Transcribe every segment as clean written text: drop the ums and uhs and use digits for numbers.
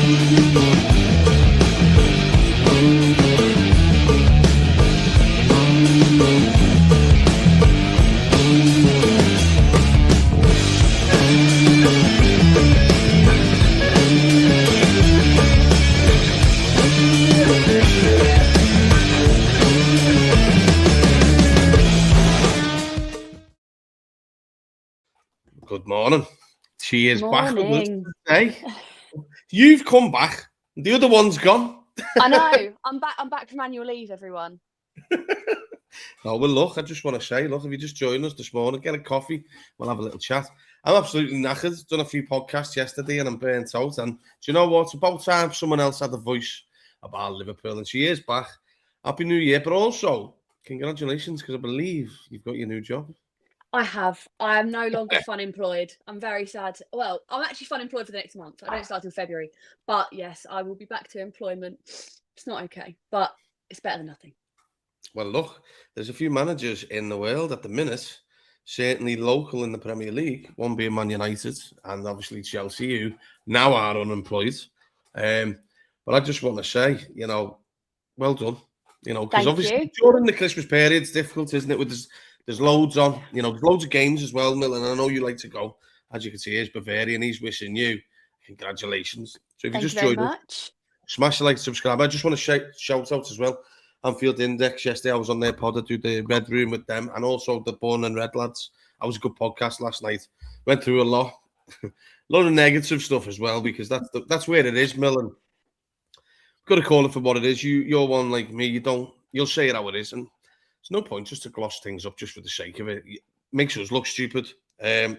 Good morning. She is back with us Morning. today. You've come back. The other one's gone. I know. I'm back from annual leave, everyone. Oh, well, look, I just want to say, look, if you just joined us this morning, get a coffee, we'll have a little chat. I'm absolutely knackered. Done a few podcasts yesterday and I'm burnt out. And do you know what? It's about time someone else had a voice about Liverpool. And she is back. Happy New Year. But also, congratulations, because I believe you've got your new job. I have. I am no longer fun employed. I'm very sad. Well, I'm actually fun employed for the next month. I don't start till February. But yes, I will be back to employment. It's not okay, but it's better than nothing. Well, look, there's a few managers in the world at the minute, certainly local in the Premier League, one being Man United and obviously Chelsea, who now are unemployed. But I just want to say, well done. Because Thank obviously you. during the Christmas period, it's difficult, isn't it? There's loads on, there's loads of games as well, Mill, and I know you like to go. As you can see, here's Bavarian. He's wishing you congratulations. So if you Thank just you very joined us, much. smash the like, subscribe. I just want to shout out as well. Anfield Index yesterday, I was on their pod. I do the Red Room with them, and also the Born and Red lads. That was a good podcast last night. Went through a lot of negative stuff as well, because that's where it is, Mill. And got to call it for what it is. You're one like me. You'll say it how it is, and there's no point just to gloss things up just for the sake of it. It makes us look stupid. But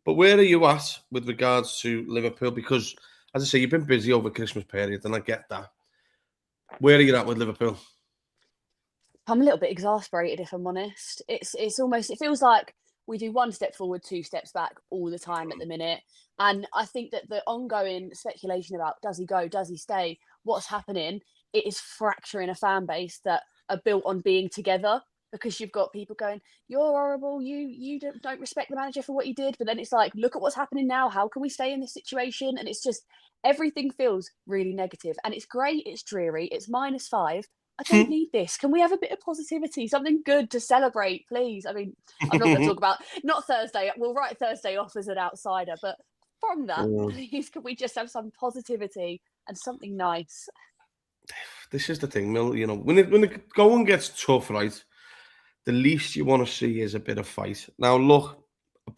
where are you at with regards to Liverpool? Because, as I say, you've been busy over Christmas period, and I get that. Where are you at with Liverpool? I'm a little bit exasperated, if I'm honest. It's almost, it feels like we do one step forward, two steps back all the time at the minute. And I think that the ongoing speculation about does he go, does he stay, what's happening, it is fracturing a fan base that are built on being together, because you've got people going, you're horrible, you don't respect the manager for what he did. But then it's like, look at what's happening now. How can we stay in this situation? And it's just, everything feels really negative. And it's great, it's dreary, it's -5. I don't need this. Can we have a bit of positivity, something good to celebrate, please? I mean, I'm not going to talk about, not Thursday. We'll write Thursday off as an outsider. But from that, please, can we just have some positivity and something nice? This is the thing, Mill. When the going gets tough, right, the least you want to see is a bit of fight. Now, look, a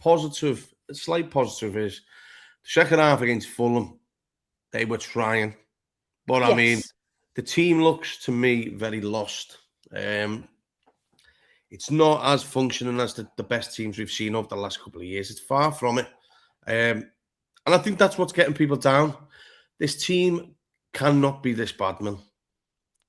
slight positive is the second half against Fulham, they were trying. But, Yes. I mean, the team looks, to me, very lost. It's not as functioning as the best teams we've seen over the last couple of years. It's far from it. And I think that's what's getting people down. This team cannot be this bad, Mill.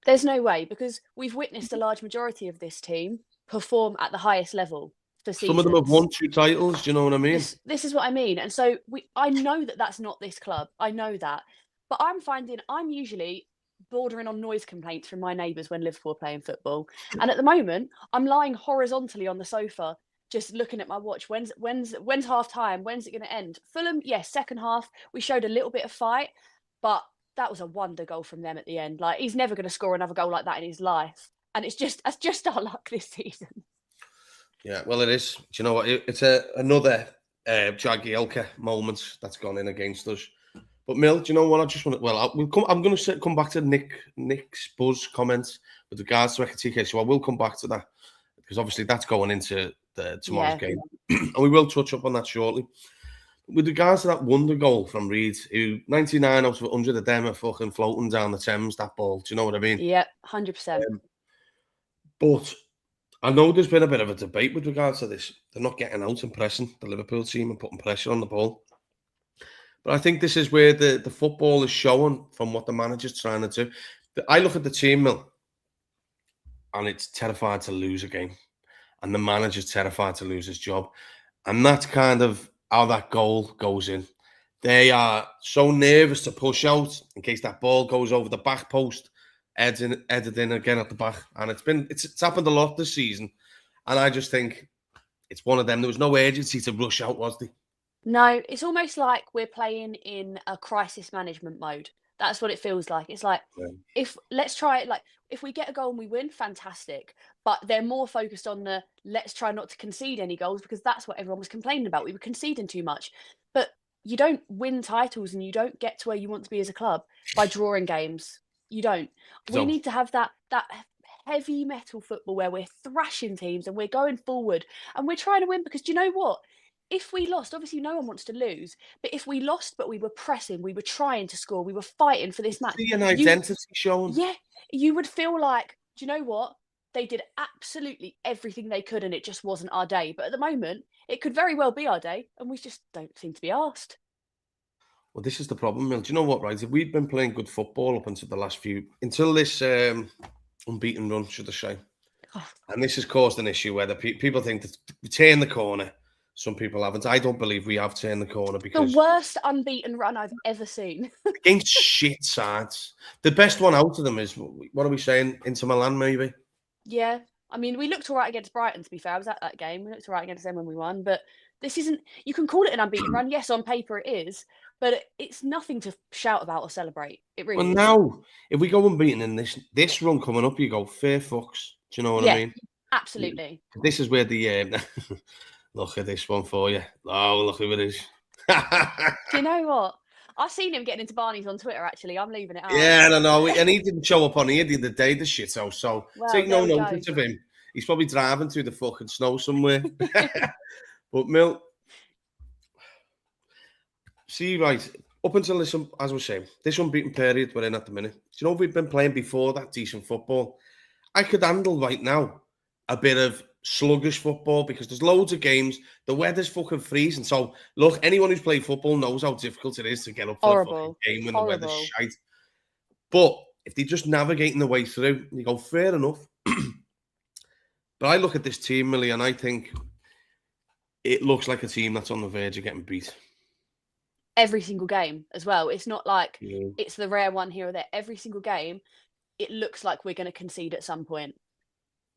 There's no way, because we've witnessed a large majority of this team perform at the highest level for seasons. Some of them have won 2 titles. Do you know what I mean? This is what I mean. And so I know that that's not this club. I know that. But I'm finding I'm usually bordering on noise complaints from my neighbours when Liverpool are playing football. And at the moment, I'm lying horizontally on the sofa, just looking at my watch. When's half time? When's it going to end? Fulham, yes, second half, we showed a little bit of fight, but that was a wonder goal from them at the end. Like, he's never going to score another goal like that in his life. And that's just our luck this season. Yeah, well, it is. Do you know what? It's another Jagielka moment that's gone in against us. But Mill, do you know what? I just want to. Well, I'm going to come back to Nick's buzz comments with regards to Ekitike. So I will come back to that, because obviously that's going into tomorrow's game, and we will touch up on that shortly. With regards to that wonder goal from Reed, who 99 out of 100 of them are fucking floating down the Thames, that ball. Do you know what I mean? Yeah, 100%. But I know there's been a bit of a debate with regards to this. They're not getting out and pressing the Liverpool team and putting pressure on the ball. But I think this is where the football is showing from what the manager's trying to do. I look at the team, Mill, and it's terrified to lose a game. And the manager's terrified to lose his job. And that's kind of how that goal goes in. They are so nervous to push out in case that ball goes over the back post, headed in again at the back. And it's happened a lot this season. And I just think it's one of them. There was no urgency to rush out, was there? No, it's almost like we're playing in a crisis management mode. That's what it feels like. It's like Yeah. if let's try it like if we get a goal and we win, fantastic. But they're more focused on the let's try not to concede any goals because that's what everyone was complaining about. We were conceding too much. But you don't win titles and you don't get to where you want to be as a club by drawing games. You don't. We So need to have that heavy metal football where we're thrashing teams and we're going forward and we're trying to win because do you know what? If we lost, obviously no one wants to lose, but if we lost, but we were pressing, we were trying to score, we were fighting for this match, see an you, identity shown. yeah, you would feel like, do you know what? They did absolutely everything they could and it just wasn't our day. But at the moment, it could very well be our day and we just don't seem to be asked. Well, this is the problem, Mill. Do you know what, right? If we'd been playing good football up until the last until this unbeaten run, should I say, and this has caused an issue where people think that we turn the corner. Some people haven't. I don't believe we have turned the corner The because worst unbeaten run I've ever seen. against shit sides, the best one out of them is, what are we saying, Inter Milan, maybe? Yeah. I mean, we looked all right against Brighton, to be fair. I was at that game. We looked all right against them when we won. But this isn't, you can call it an unbeaten run. Yes, on paper it is. But it's nothing to shout about or celebrate. It Well, really isn't. now, if we go unbeaten in this run coming up, you go, fair fucks. Do you know what I Yeah, mean? absolutely. This is where the look at this one for you. Oh, look who it is. Do you know what? I've seen him getting into Barney's on Twitter, actually. I'm leaving it out. Yeah, I don't know. And he didn't show up on here the other day, the shithouse. So Well, take there no we go. notice of him. He's probably driving through the fucking snow somewhere. But Mill, see, right, up until this, as we're saying, this unbeaten period we're in at the minute. Do you know if we've been playing before that decent football? I could handle right now a bit of sluggish football because there's loads of games. The weather's fucking freezing. So, look, anyone who's played football knows how difficult it is to get up for the fucking game when the weather's shite. But if they're just navigating the way through, you go, fair enough. But I look at this team, Millie, and I think it looks like a team that's on the verge of getting beat. Every single game as well. It's not like Yeah. it's the rare one here or there. Every single game, it looks like we're going to concede at some point.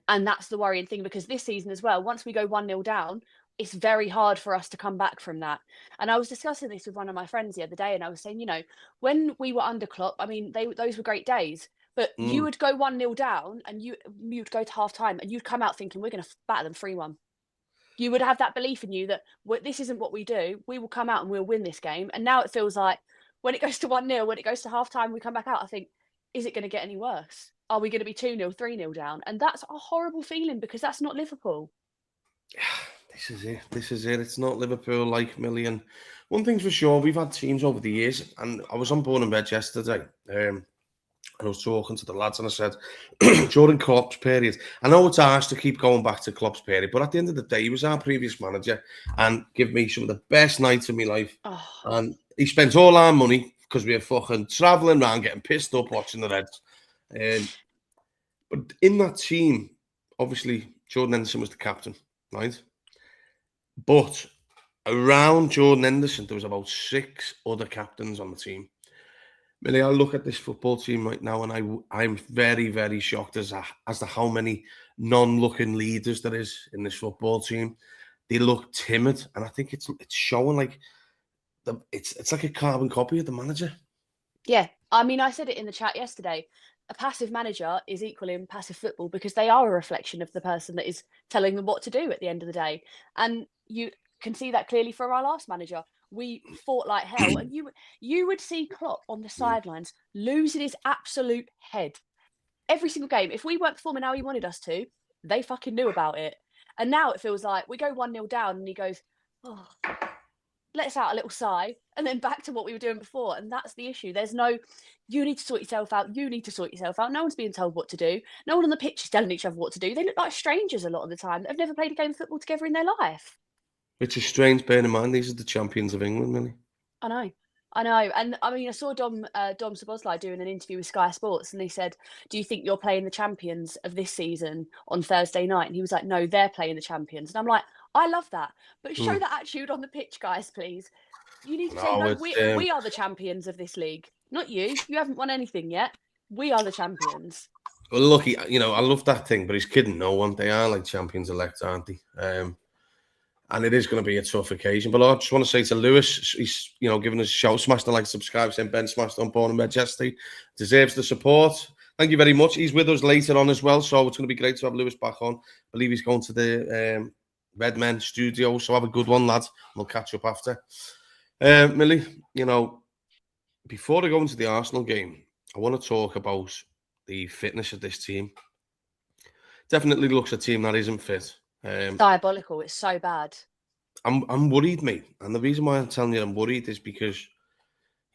And that's the worrying thing because this season as well, once we go 1-0 down, it's very hard for us to come back from that. And I was discussing this with one of my friends the other day and I was saying, you know, when we were under Klopp, I mean, those were great days. But you would go 1-0 down and you would go to half time and you'd come out thinking we're going to batter them 3-1. You would have that belief in you that this isn't what we do. We will come out and we'll win this game. And now it feels like when it goes to 1-0, when it goes to half time, we come back out. I think, is it going to get any worse? Are we going to be 2-0, 3-0 down? And that's a horrible feeling because that's not Liverpool. This is it. This is it. It's not Liverpool like Million. One thing's for sure, we've had teams over the years, and I was on Born and Bed yesterday, and I was talking to the lads, and I said, during Klopp's period, I know it's harsh to keep going back to Klopp's period, but at the end of the day, he was our previous manager and give me some of the best nights of my life. Oh. And he spent all our money because we were fucking travelling around, getting pissed up, watching the Reds. But in that team, obviously, Jordan Henderson was the captain, right? But around Jordan Henderson, there was about 6 other captains on the team. Really, I look at this football team right now, and I'm very, very shocked as to how many non-looking leaders there is in this football team. They look timid, and I think it's showing like it's like a carbon copy of the manager. Yeah, I mean, I said it in the chat yesterday. A passive manager is equaling passive football because they are a reflection of the person that is telling them what to do at the end of the day. And you can see that clearly from our last manager. We fought like hell, and you would see Klopp on the sidelines losing his absolute head every single game. If we weren't performing how he wanted us to, they fucking knew about it. And now it feels like we go 1-0 down, and he goes, "Oh, lets out a little sigh," and then back to what we were doing before. And that's the issue. There's no, you need to sort yourself out. You need to sort yourself out. No one's being told what to do. No one on the pitch is telling each other what to do. They look like strangers a lot of the time that have never played a game of football together in their life. Which is strange, bearing in mind these are the champions of England, really. I know. And I mean, I saw Dom Szoboszlai doing an interview with Sky Sports, and they said, "Do you think you're playing the champions of this season on Thursday night?" And he was like, "No, they're playing the champions." And I'm like, I love that, but show that attitude on the pitch, guys, please. You need to say, "No, we are the champions of this league, not you. You haven't won anything yet. We are the champions." Well, look, I love that thing, but he's kidding no one. They are like champions elect, aren't they? And it is going to be a tough occasion. But I just want to say to Lewis, he's giving us a shout, smash the like, subscribe, saying Ben smashed on Born and Manchester, deserves the support. Thank you very much. He's with us later on as well, so it's going to be great to have Lewis back on. I believe he's going to the Red Men studio, so have a good one, lad. We'll catch up after. Millie, before I go into the Arsenal game, I want to talk about the fitness of this team. Definitely looks a team that isn't fit. Diabolical. It's so bad. I'm worried, mate. And the reason why I'm telling you I'm worried is because,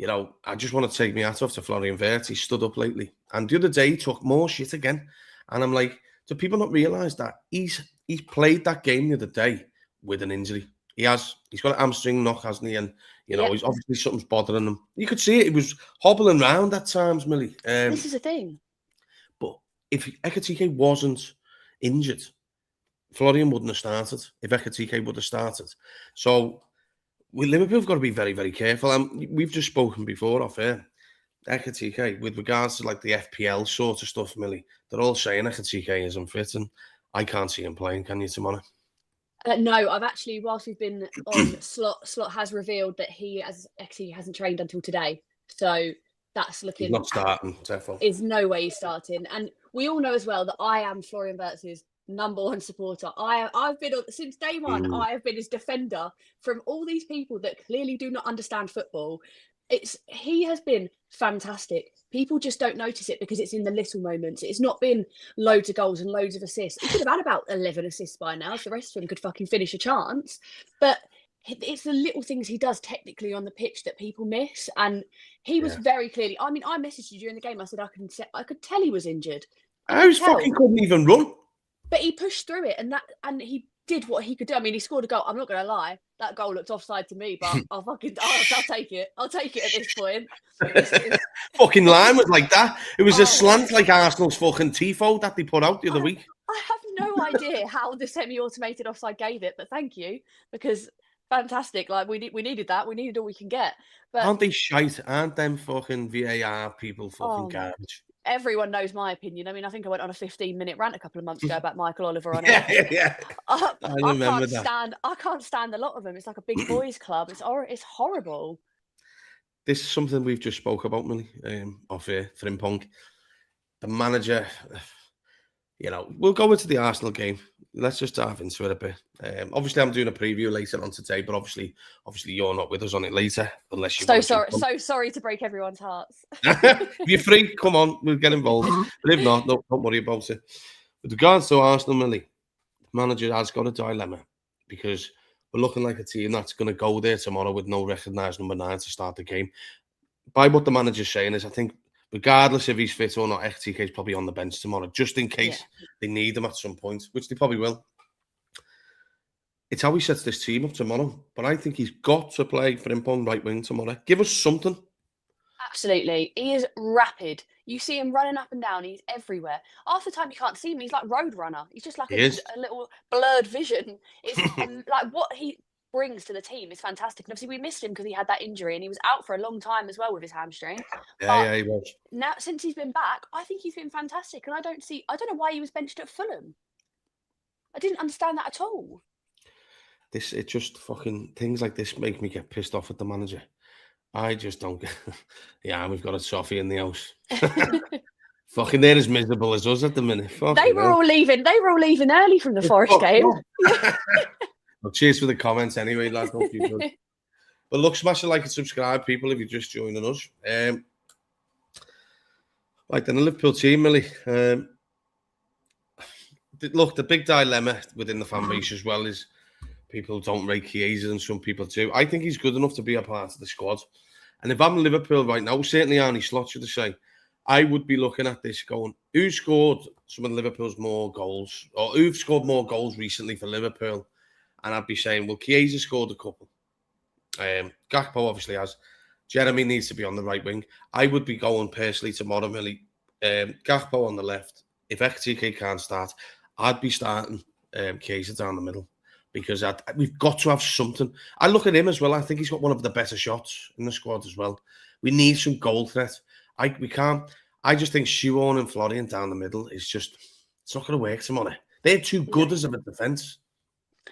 I just want to take my hat off to Florian Wirtz. He stood up lately. And the other day he took more shit again. And I'm like, do people not realise that he's played that game the other day with an injury? He's got a hamstring knock, hasn't he? And, he's obviously something's bothering him. You could see it. He was hobbling around at times, Millie. This is a thing. But if Ekitike wasn't injured, Florian wouldn't have started if Ekitike would have started. So Liverpool have got to be very, very careful. And we've just spoken before off air. Ekitike, with regards to like the FPL sort of stuff, Millie, they're all saying Ekitike isn't fit, and I can't see him playing. Can you, tomorrow? No, I've actually, whilst we've been on, Slot has revealed that he hasn't trained until today. So that's looking. He's not starting, definitely. Is no way he's starting. And we all know as well that I am Florian Wirtz's number one supporter. I've been since day one. I have been his defender from all these people that clearly do not understand football. He has been fantastic. People just don't notice it because it's in the little moments. It's not been loads of goals and loads of assists. He could have had about 11 assists by now if the rest of them could fucking finish a chance. But it's the little things he does technically on the pitch that people miss. And he was very clearly. I mean, I messaged you during the game. I said I could tell he was injured. I fucking couldn't even run. But he pushed through it, and he did what he could do. I mean, he scored a goal. I'm not going to lie, that goal looked offside to me, but I'll take it. I'll take it at this point. Fucking line was like that. It was a slant like Arsenal's fucking tifo that they put out the other week. I have no idea how the semi-automated offside gave it, but thank you, because fantastic. Like we needed that. We needed all we can get. But aren't they shite? Aren't them fucking VAR people fucking garbage? Everyone knows my opinion. I mean, I think I went on a 15-minute rant a couple of months ago about Michael Oliver on it. Yeah. I remember that. I can't stand a lot of them. It's like a big boys club. It's horrible. This is something we've just spoke about, Millie, off here, Frimpong. The manager, we'll go into the Arsenal game. Let's just dive into it a bit. Obviously, I'm doing a preview later on today, but obviously you're not with us on it later, unless you. So sorry to break everyone's hearts. If you're free, come on, we'll get involved. But if not, no, don't worry about it. With regards to Arsenal, Millie, the manager has got a dilemma because we're looking like a team that's going to go there tomorrow with no recognised number 9 to start the game. By what the manager's saying is, I think, regardless if he's fit or not, FTK is probably on the bench tomorrow, just in case they need him at some point, which they probably will. It's how he sets this team up tomorrow. But I think he's got to play Frimpong right wing tomorrow. Give us something. Absolutely. He is rapid. You see him running up and down. He's everywhere. Half the time you can't see him. He's like Roadrunner. He's just like a little blurred vision. It's like what he brings to the team is fantastic. And obviously we missed him because he had that injury and he was out for a long time as well with his hamstring. Yeah, he was. Now, since he's been back, I think he's been fantastic. And I don't know why he was benched at Fulham. I didn't understand that at all. It just fucking things like this make me get pissed off at the manager. I just don't get. Yeah, we've got a Sophie in the house. Fucking, they're as miserable as us at the minute. They were all leaving early from the Forest game. Well, cheers for the comments anyway, lads. Hope you good. But look, smash a like and subscribe, people, if you're just joining us. Right then, the Liverpool team, Millie. Look, the big dilemma within the fan base as well is people don't rate Chiesa and some people do. I think he's good enough to be a part of the squad. And if I'm Liverpool right now, certainly Arnie Slot should have said, I would be looking at this going, who scored some of Liverpool's more goals, or who've scored more goals recently for Liverpool? And I'd be saying, well, Chiesa scored a couple. Gakpo obviously has. Jeremy needs to be on the right wing. I would be going personally tomorrow, Millie. Gakpo on the left. If XTK can't start, I'd be starting Chiesa down the middle. Because we've got to have something. I look at him as well. I think he's got one of the better shots in the squad as well. We need some goal threat. We can't. I just think Schuon and Florian down the middle is just, it's not going to work tomorrow. They're too good as a defence.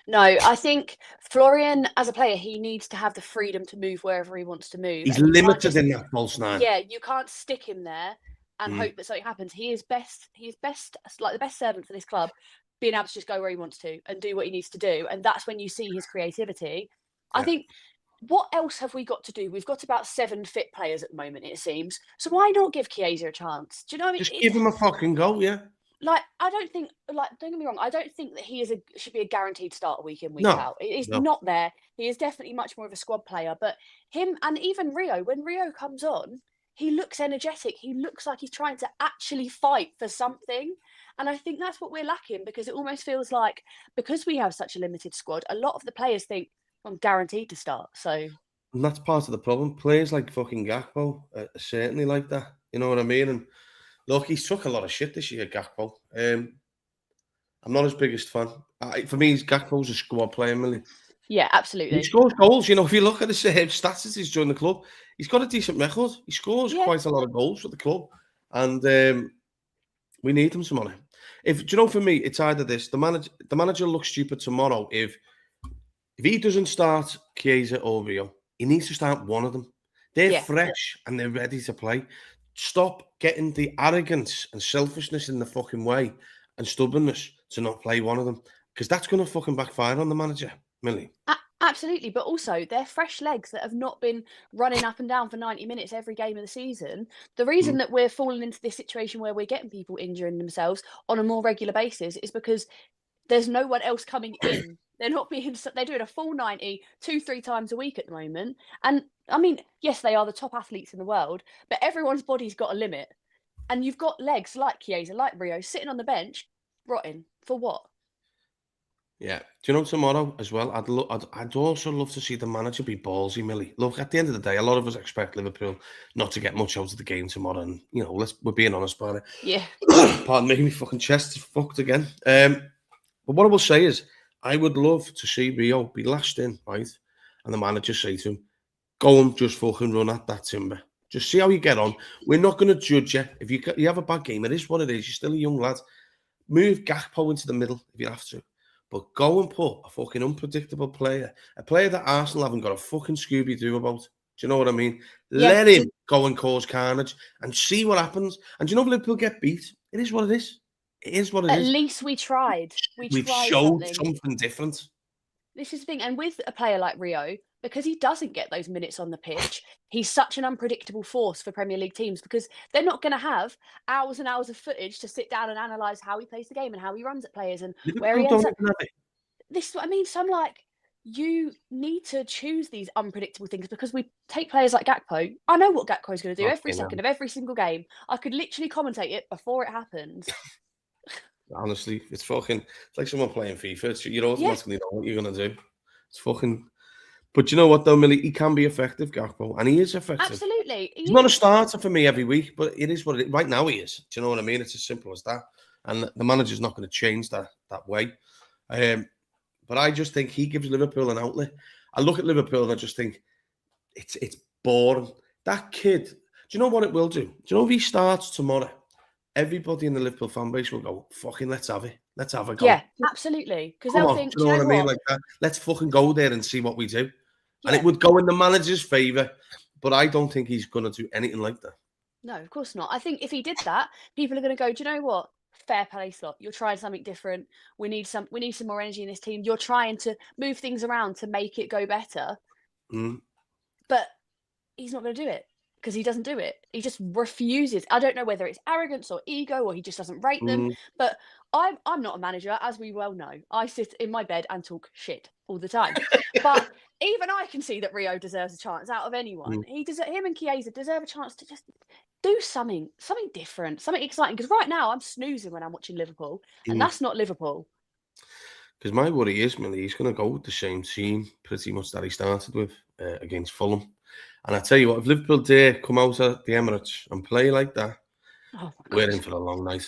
No, I think Florian, as a player, he needs to have the freedom to move wherever he wants to move. He's And you can't limited just, in that false nine. yeah, you can't stick him there and hope that something happens. He is best, like the best servant for this club, being able to just go where he wants to and do what he needs to do. And that's when you see his creativity. I think, what else have we got to do? We've got about 7 fit players at the moment, it seems. So why not give Chiesa a chance? Do you know what I mean? Just give him a fucking go, yeah. Like, I don't think, like, don't get me wrong, I don't think that he should be a guaranteed starter week in, week No, out. He's no. not there. He is definitely much more of a squad player. But him, and even Rio, when Rio comes on, he looks energetic. He looks like he's trying to actually fight for something. And I think that's what we're lacking, because it almost feels like, because we have such a limited squad, a lot of the players think, I'm guaranteed to start. So, And that's part of the problem. Players like fucking Gakpo are certainly like that. You know what I mean? And look, he's took a lot of shit this year, Gakpo. I'm not his biggest fan. For me, Gakpo's a squad player, Millie. yeah, absolutely. He scores goals. You know, if you look at his stats he's joined the club, he's got a decent record. He scores quite a lot of goals for the club. And we need him some money. Do you know, for me, it's either this. The manager looks stupid tomorrow if he doesn't start Chiesa or Rio. He needs to start one of them. They're fresh and they're ready to play. Stop getting the arrogance and selfishness in the fucking way and stubbornness to not play one of them, because that's going to fucking backfire on the manager, Millie. Absolutely, but also they're fresh legs that have not been running up and down for 90 minutes every game of the season. The reason that we're falling into this situation where we're getting people injuring themselves on a more regular basis is because there's no one else coming in. They're doing a full 90 2-3 times a week at the moment. And I mean, yes, they are the top athletes in the world, but everyone's body's got a limit. And you've got legs like Chiesa, like Rio, sitting on the bench, rotting. For what? Yeah. Do you know, tomorrow as well, I'd also love to see the manager be ballsy, Millie. Look, at the end of the day, a lot of us expect Liverpool not to get much out of the game tomorrow. And, you know, we're being honest about it. Yeah. Pardon me, my fucking chest is fucked again. But what I will say is, I would love to see Rio be lashed in, right? And the manager say to him, go and just fucking run at that timber. Just see how you get on. We're not going to judge you. If you have a bad game, it is what it is. You're still a young lad. Move Gakpo into the middle if you have to. But go and put a fucking unpredictable player, a player that Arsenal haven't got a fucking Scooby-Doo about. Do you know what I mean? Yeah. Let him go and cause carnage and see what happens. And do you know if Liverpool get beat? It is what it is. It is what it is. At least we tried. We've tried showed something different. This is the thing. And with a player like Rio, because he doesn't get those minutes on the pitch, he's such an unpredictable force for Premier League teams, because they're not going to have hours and hours of footage to sit down and analyse how he plays the game and how he runs at players and where he ends up. This is what I mean. So I'm like, you need to choose these unpredictable things, because we take players like Gakpo. I know what Gakpo is going to do every second of every single game. I could literally commentate it before it happens. Honestly, it's like someone playing FIFA. You automatically know what you're going to do. It's fucking... But you know what, though, Millie? He can be effective, Gakpo, and he is effective. Absolutely. He's not a starter for me every week, but it is what it is. Right now he is. Do you know what I mean? It's as simple as that. And the manager's not going to change that way. But I just think he gives Liverpool an outlet. I look at Liverpool and I just think it's boring. That kid, do you know what it will do? Do you know if he starts tomorrow, everybody in the Liverpool fan base will go, fucking let's have it. Let's have a go. Yeah, absolutely. Because they'll think, do you know what I mean? Like that. Let's fucking go there and see what we do. Yeah. And it would go in the manager's favour. But I don't think he's going to do anything like that. No, of course not. I think if he did that, people are going to go, do you know what? Fair play slot. You're trying something different. We need some more energy in this team. You're trying to move things around to make it go better. But he's not going to do it, because he doesn't do it. He just refuses. I don't know whether it's arrogance or ego, or he just doesn't rate them. But I'm not a manager, as we well know. I sit in my bed and talk shit all the time. But even I can see that Rio deserves a chance out of anyone. Him and Chiesa deserve a chance to just do something different, something exciting. Because right now I'm snoozing when I'm watching Liverpool, and that's not Liverpool. Because my worry is, Millie, he's going to go with the same team pretty much that he started with against Fulham. And I tell you what, if Liverpool dare come out at the Emirates and play like that, we're in for a long night.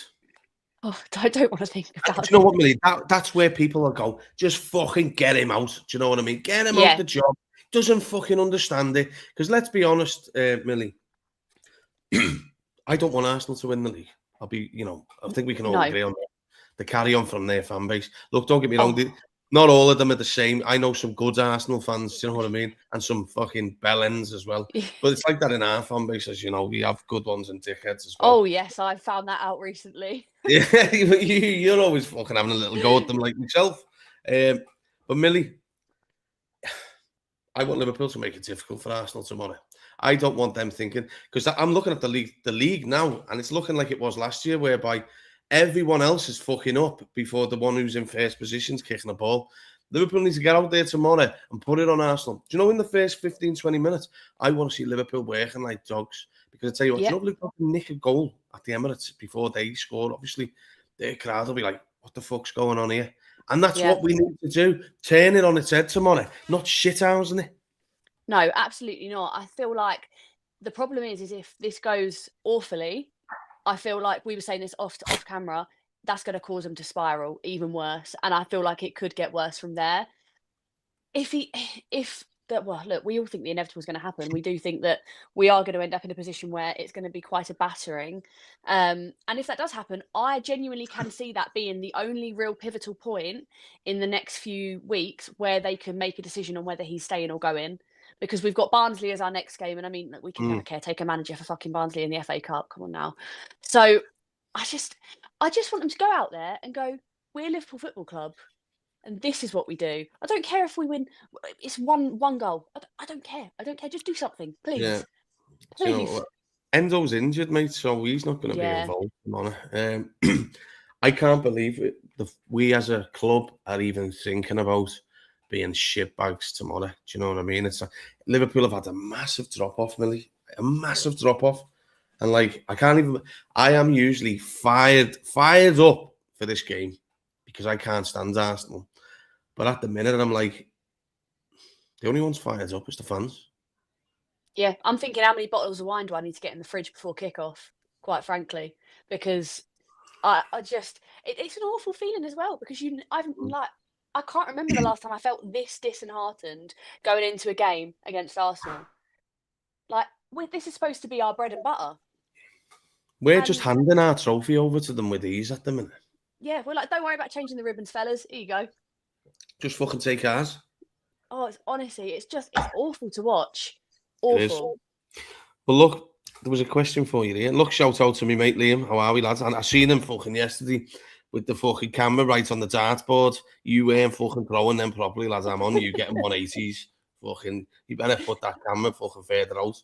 Oh, I don't want to think about it. Do you know what, Millie? That's where people will go, just fucking get him out. Do you know what I mean? Get him out the job. Doesn't fucking understand it. Because let's be honest, Millie, I don't want Arsenal to win the league. I think we can all agree on that. The carry on from their fan base. Look, don't get me wrong. not all of them are the same. I know some good Arsenal fans, you know what I mean? And some fucking bellends as well. But it's like that in our fan base, as you know. We have good ones and dickheads as well. Oh, yes, I found that out recently. Yeah, you're always fucking having a little go at them like myself. But Millie, I want Liverpool to make it difficult for Arsenal tomorrow. I don't want them thinking, because I'm looking at the league now, and it's looking like it was last year, whereby everyone else is fucking up before the one who's in first position's kicking the ball. Liverpool needs to get out there tomorrow and put it on Arsenal. Do you know, in the first 15, 20 minutes, I want to see Liverpool working like dogs. Because I tell you what, do you know, if Liverpool can nick a goal at the Emirates before they score, obviously, their crowd will be like, what the fuck's going on here? And that's what we need to do. Turn it on its head tomorrow, not shithousing it. No, absolutely not. I feel like the problem is if this goes awfully, I feel like we were saying this off camera, that's going to cause them to spiral even worse. And I feel like it could get worse from there. Well, look, we all think the inevitable is going to happen. We do think that we are going to end up in a position where it's going to be quite a battering. And if that does happen, I genuinely can see that being the only real pivotal point in the next few weeks where they can make a decision on whether he's staying or going. Because we've got Barnsley as our next game. And I mean, we can have a caretaker manager for fucking Barnsley in the FA Cup. Come on now. So I just want them to go out there and go, we're Liverpool Football Club. And this is what we do. I don't care if we win. It's one goal. I don't care. I don't care. Just do something, please. Yeah. Please. You know, Endo's injured, mate, so he's not going to be involved. I can't believe it. We as a club are even thinking about being shitbags tomorrow. Do you know what I mean? It's Liverpool have had a massive drop-off, Millie. A massive drop-off. And, like, I am usually fired up for this game because I can't stand Arsenal. But at the minute, I'm like, the only ones fired up is the fans. Yeah, I'm thinking, how many bottles of wine do I need to get in the fridge before kickoff? Quite frankly, because it's an awful feeling as well. Because I can't remember the last time I felt this disheartened going into a game against Arsenal. Like, this is supposed to be our bread and butter. We're just handing our trophy over to them with ease at the minute. Yeah, we're like, don't worry about changing the ribbons, fellas. Here you go. Just fucking take ours. Oh, it's awful to watch. Awful. But look, there was a question for you here. Look, shout out to me mate Liam. How are we, lads? And I seen him fucking yesterday with the fucking camera right on the dartboard. You weren't fucking throwing them properly, lads. I'm on you getting 180s. Fucking, you better put that camera fucking further out.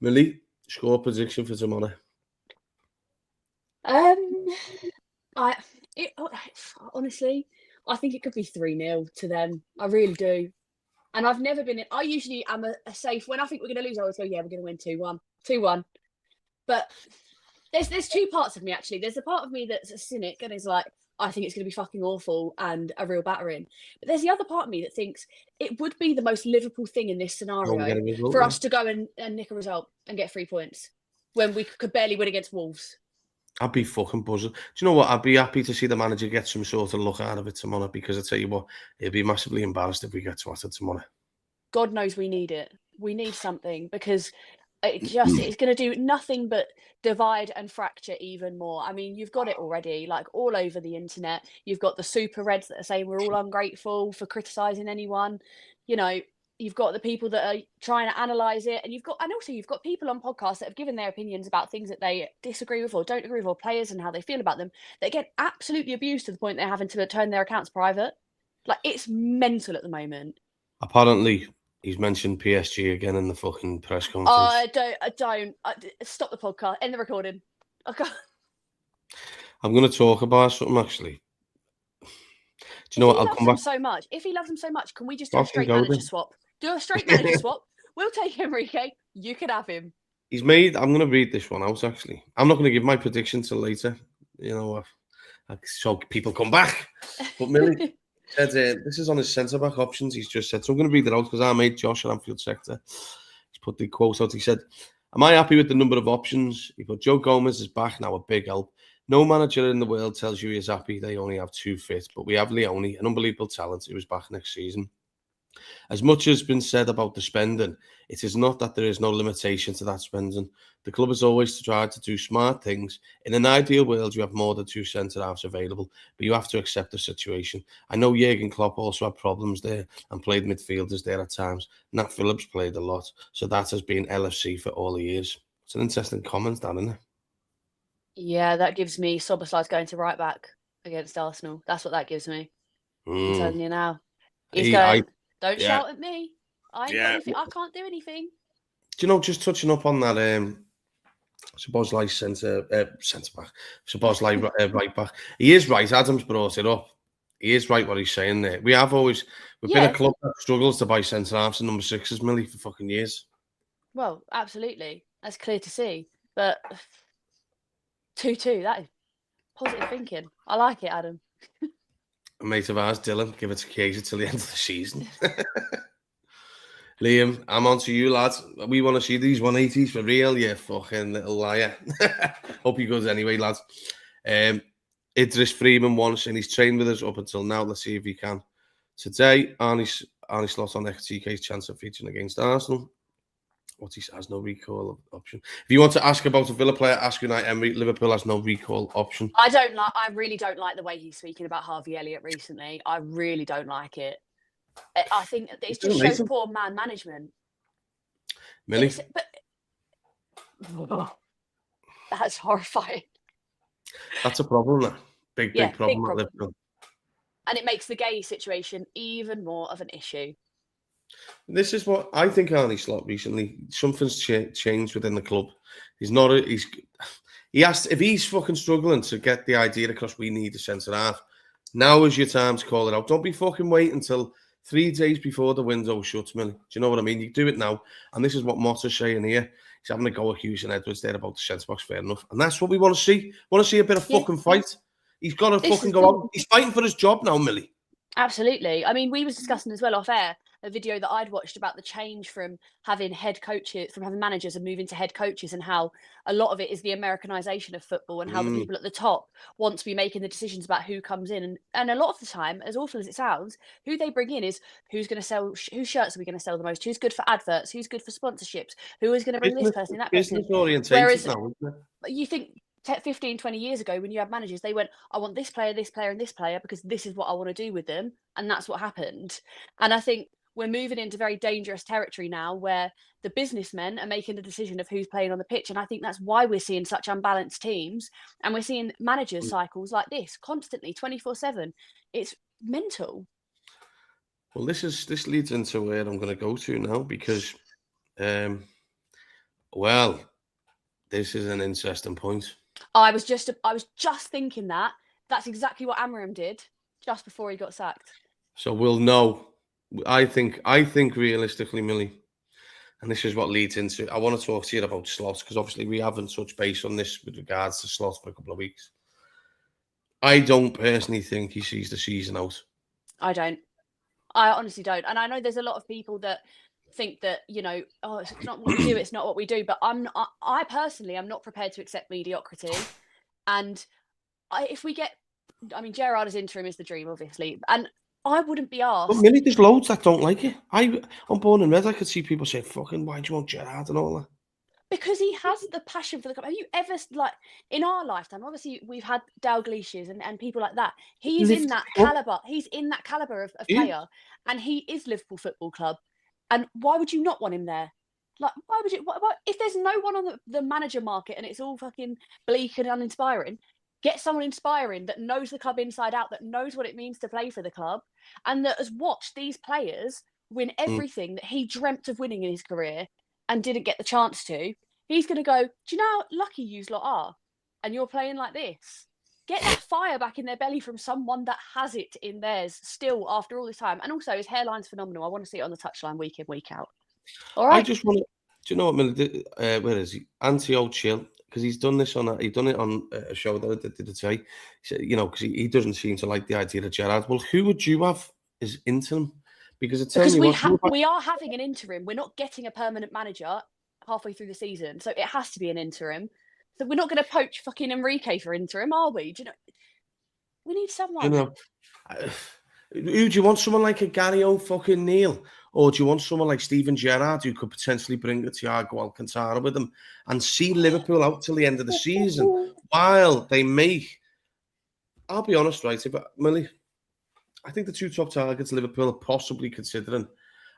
Millie, score prediction for tomorrow. Honestly, I think it could be 3-0 to them. I really do. And I've never been I usually am a safe, when I think we're going to lose, I always go, yeah, we're going to win 2-1. 2-1. But there's two parts of me, actually. There's a part of me that's a cynic and is like, I think it's going to be fucking awful and a real battering. But there's the other part of me that thinks it would be the most Liverpool thing in this scenario for us to go and nick a result and get 3 points when we could barely win against Wolves. I'd be fucking buzzing. Do you know what? I'd be happy to see the manager get some sort of look out of it tomorrow, because I tell you what, he'd be massively embarrassed if we get to it tomorrow. God knows we need it. We need something, because it's going to do nothing but divide and fracture even more. I mean, you've got it already, like all over the internet. You've got the super Reds that are saying we're all ungrateful for criticising anyone. You know, you've got the people that are trying to analyse it, and you've got people on podcasts that have given their opinions about things that they disagree with or don't agree with, or players and how they feel about them, that get absolutely abused to the point they're having to turn their accounts private. Like, it's mental at the moment. Apparently, he's mentioned PSG again in the fucking press conference. I don't. Stop the podcast. End the recording. Okay. I'm going to talk about something, actually. Do you know what? I'll come back. So much. If he loves him so much, can we just do a straight manager swap? Do a straight manager swap. We'll take Enrique. You can have him. I'm going to read this one out, actually. I'm not going to give my prediction till later. You know, so people come back. But Millie said this is on his centre-back options, he's just said. So I'm going to read it out because our mate Josh at Anfield Sector, he's put the quote out. He said, am I happy with the number of options? He put, Joe Gomez is back now, a big help. No manager in the world tells you he's happy. They only have 2 fit. But we have Leone, an unbelievable talent who is back next season. As much has been said about the spending, it is not that there is no limitation to that spending. The club has always tried to do smart things. In an ideal world, you have more than 2 centre-halves available, but you have to accept the situation. I know Jurgen Klopp also had problems there and played midfielders there at times. Nat Phillips played a lot, so that has been LFC for all the years. It's an interesting comment, that, isn't it? Yeah, that gives me Szoboszlai's going to right back against Arsenal. That's what that gives me. I'm telling you now. He's going, don't shout at me. I ain't got anything. I can't do anything. Do you know, just touching up on that, Szoboszlai centre back, Szoboszlai right back. He is right. Adam's brought it up. He is right what he's saying there. We've been a club that struggles to buy centre halves and number 6s, Millie, for fucking years. Well, absolutely. That's clear to see. But 2-2, that is positive thinking. I like it, Adam. A mate of ours, Dylan, give it to Katie till the end of the season. Liam, I'm on to you, lads. We want to see these 180s for real, you fucking little liar. Hope you're good anyway, lads. Idris Freeman wants, and he's trained with us up until now. Let's see if he can. Today, Arnie Slot on XTK's chance of featuring against Arsenal. What he has no recall option. If you want to ask about a Villa player, ask United Emery. Liverpool has no recall option. I really don't like the way he's speaking about Harvey Elliott recently. I really don't like it. I think it just shows poor man management. Millie? That's horrifying. That's a problem, that. Big problem at Liverpool. And it makes the gay situation even more of an issue. This is what I think Arnie Slot recently, something's changed within the club. He asked if he's fucking struggling to get the idea across we need a centre half. Now is your time to call it out. Don't be fucking waiting until 3 days before the window shuts, Millie. Do you know what I mean? You do it now. And this is what Motta's saying here. He's having a go at Hughes and Edwards there about the centre box, fair enough. And that's what we want to see. We want to see a bit of fucking fight. He's got to fucking go out. He's fighting for his job now, Millie. Absolutely. I mean, we was discussing as well off air a video that I'd watched about the change from having managers and moving to head coaches, and how a lot of it is the Americanization of football, and how the people at the top want to be making the decisions about who comes in. And a lot of the time, as awful as it sounds, who they bring in is who's going to sell, whose shirts are we going to sell the most, who's good for adverts, who's good for sponsorships, who is going to bring this person in, that person in. Whereas now, isn't it? You think 15, 20 years ago, when you had managers, they went, I want this player, and this player, because this is what I want to do with them. And that's what happened. And I think we're moving into very dangerous territory now, where the businessmen are making the decision of who's playing on the pitch. And I think that's why we're seeing such unbalanced teams. And we're seeing managers cycles like this constantly, 24/7. It's mental. Well, this leads into where I'm going to go to now, because, this is an interesting point. I was just thinking that. That's exactly what Amram did just before he got sacked. So we'll know. I think realistically, Millie, and this is what leads into. I want to talk to you about Slot, because obviously we haven't touched base on this with regards to Slot for a couple of weeks. I don't personally think he sees the season out. I don't. I honestly don't. And I know there's a lot of people that think that, it's not what we do, it's not what we do. But I personally am not prepared to accept mediocrity. And Gerrard as interim is the dream, obviously. And I wouldn't be asked. But Millie, there's loads that don't like it. I'm born and red. I could see people say, fucking, why do you want Gerrard and all that? Because he has the passion for the club. Have you ever, in our lifetime, obviously we've had Dalglish's and people like that. He's in that calibre. He's in that calibre of player. And he is Liverpool Football Club. And why would you not want him there? Why would you? Why, if there's no one on the manager market and it's all fucking bleak and uninspiring, get someone inspiring that knows the club inside out, that knows what it means to play for the club, and that has watched these players win everything that he dreamt of winning in his career and didn't get the chance to. He's going to go, do you know how lucky you lot are? And you're playing like this. Get that fire back in their belly from someone that has it in theirs still after all this time. And also, his hairline's phenomenal. I want to see it on the touchline week in, week out. All right. I just want to, do you know what, where is he? Anti Chill, because he's done this he done it on a show that I did today. He said, because he doesn't seem to like the idea of Gerrard. Well, who would you have as interim? Because we are having an interim. We're not getting a permanent manager halfway through the season. So it has to be an interim. So we're not going to poach fucking Enrique for interim, are we? Do you know? We need someone. Who do you want? Someone like a Gary O'Neil? Or do you want someone like Steven Gerrard who could potentially bring a Thiago Alcantara with them and see Liverpool out till the end of the season while they make... I'll be honest, right? Millie, I think the two top targets Liverpool are possibly considering.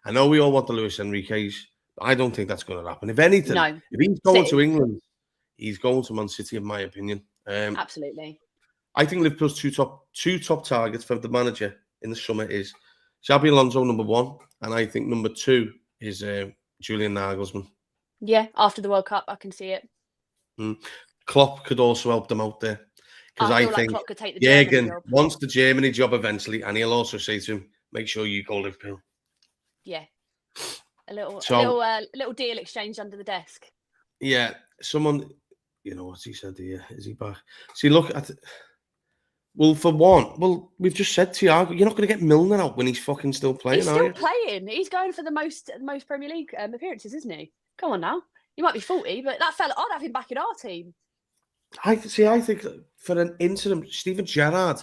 I know we all want the Luis Enrique's, but I don't think that's going to happen. If anything, if he's going to England, he's going to Man City, in my opinion. Absolutely. I think Liverpool's two top targets for the manager in the summer is Xabi Alonso, number one, and I think number two is Julian Nagelsmann. Yeah, after the World Cup, I can see it. Klopp could also help them out there. Because I think Klopp could take the Germany job. wants the Germany job eventually, and he'll also say to him, make sure you go Liverpool. Yeah. A little deal exchange under the desk. Yeah, someone, what's he said here? Is he back? See, look at... Well, for one, we've just said Thiago, you're not going to get Milner out when he's fucking still playing, He's still playing. He's going for the most Premier League appearances, isn't he? Come on now. You might be 40, but that fella, I'd have him back in our team. I think for an interim, Steven Gerrard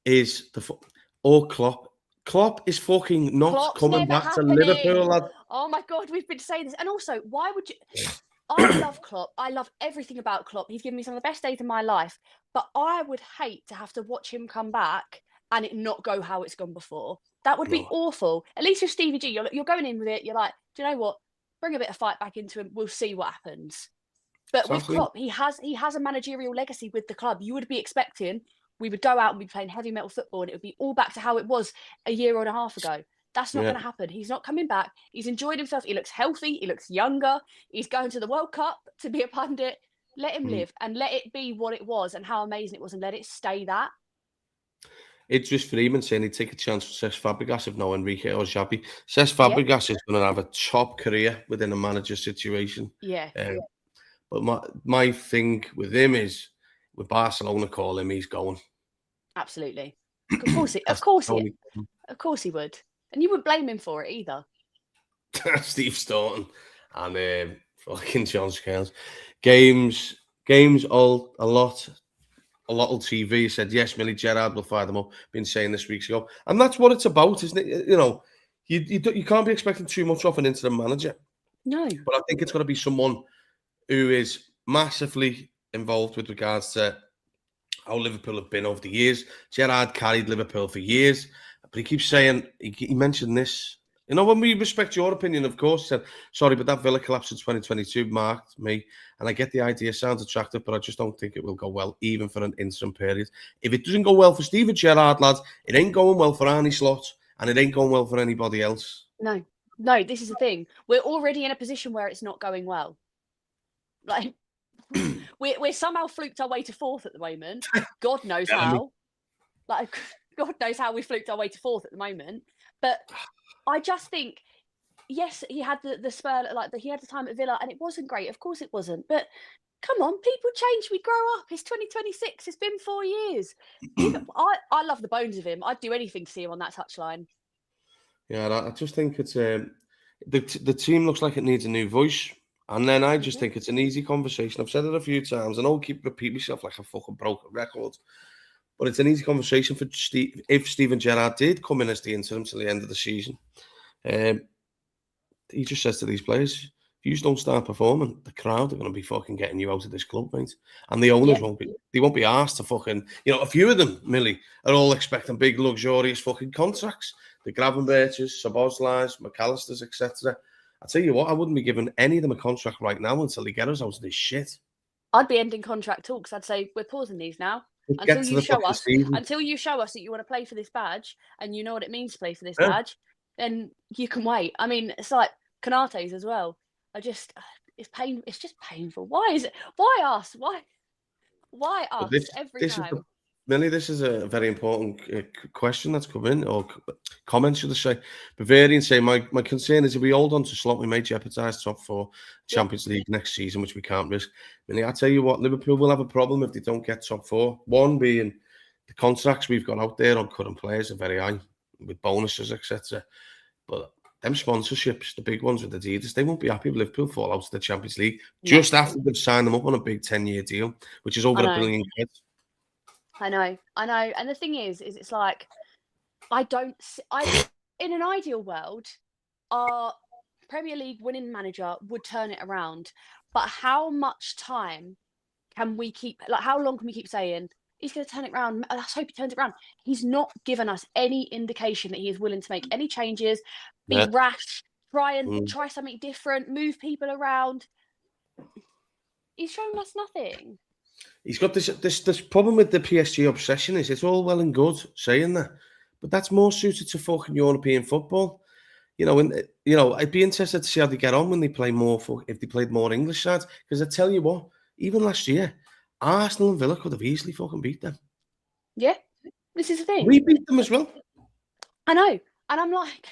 is or Klopp. Klopp is fucking not Klopp's coming back happening. to Liverpool, lad. Oh my God, we've been saying this. And also, why would you... I love Klopp. I love everything about Klopp. He's given me some of the best days of my life. But I would hate to have to watch him come back and it not go how it's gone before. That would be awful. At least with Stevie G, you're going in with it. You're like, do you know what? Bring a bit of fight back into him. We'll see what happens. But with Klopp, he has a managerial legacy with the club. You would be expecting we would go out and be playing heavy metal football and it would be all back to how it was a year and a half ago. That's not going to happen. He's not coming back. He's enjoyed himself. He looks healthy. He looks younger. He's going to the World Cup to be a pundit. Let him live and let it be what it was and how amazing it was and let it stay that. It's just Freeman saying he'd take a chance for Cesc Fabregas if no Enrique or Xabi. Cesc Fabregas is going to have a top career within a manager situation. Yeah. But my thing with him is, with Barcelona call him, he's going. Absolutely. Of course he would. And you wouldn't blame him for it either. Steve Staunton and fucking John Scales. Games all a lot of TV said yes, Millie Gerrard will fire them up. Been saying this weeks ago, and that's what it's about, isn't it? You can't be expecting too much off an interim manager. No, but I think it's got to be someone who is massively involved with regards to how Liverpool have been over the years. Gerrard carried Liverpool for years, but he keeps saying, he mentioned this, when we respect your opinion, of course, he said, sorry, but that Villa collapse in 2022 marked me, and I get the idea, sounds attractive, but I just don't think it will go well, even for an interim period. If it doesn't go well for Steven Gerrard, lads, it ain't going well for Arne Slot, and it ain't going well for anybody else. No, this is the thing. We're already in a position where it's not going well. Like, we're somehow fluked our way to fourth at the moment. God knows how. Like, God knows how we fluked our way to fourth at the moment. But I just think, yes, he had the spur, he had the time at Villa, and it wasn't great. Of course, it wasn't. But come on, people change. We grow up. It's 2026. It's been 4 years. I love the bones of him. I'd do anything to see him on that touchline. Yeah, I just think it's the team looks like it needs a new voice. And then I just think it's an easy conversation. I've said it a few times, and I'll keep repeating myself like a fucking broken record. But it's an easy conversation for Steve. If Steven Gerrard did come in as the interim till the end of the season, he just says to these players, if you don't start performing, the crowd are going to be fucking getting you out of this club, mate. And the owners won't be asked to fucking, a few of them, Millie, are all expecting big, luxurious fucking contracts. The Gravenberches, Szoboszlais, McAllisters, etc. I tell you what, I wouldn't be giving any of them a contract right now until they get us out of this shit. I'd be ending contract talks. I'd say we're pausing these now until you show us that you want to play for this badge and you know what it means to play for this badge. Then you can wait. I mean, it's like Canate's as well. It's just painful. Why is it? Why us? Why us every time? Millie, this is a very important question that's come in, or comment, should I say. Bavarian say, my concern is if we hold on to Slot, we may jeopardise top four Champions League next season, which we can't risk. Millie, I tell you what, Liverpool will have a problem if they don't get top four. One being the contracts we've got out there on current players are very high, with bonuses, etc. But them sponsorships, the big ones with Adidas, they won't be happy if Liverpool fall out of the Champions League just after they've signed them up on a big 10-year deal, which is over £1 billion. I know. And the thing is it's like, In an ideal world, our Premier League winning manager would turn it around. But how much time can we keep, like, how long can we keep saying he's going to turn it around? Let's hope he turns it around. He's not given us any indication that he is willing to make any changes, be Yeah. rash, try something different, move people around. He's shown us nothing. He's got this problem with the PSG obsession. Is it's all well and good saying that, but that's more suited to fucking European football. I'd be interested to see how they get on when they play if they played more English sides. Because I tell you what, even last year, Arsenal and Villa could have easily fucking beat them. Yeah, this is the thing. We beat them as well. I know, and I'm like,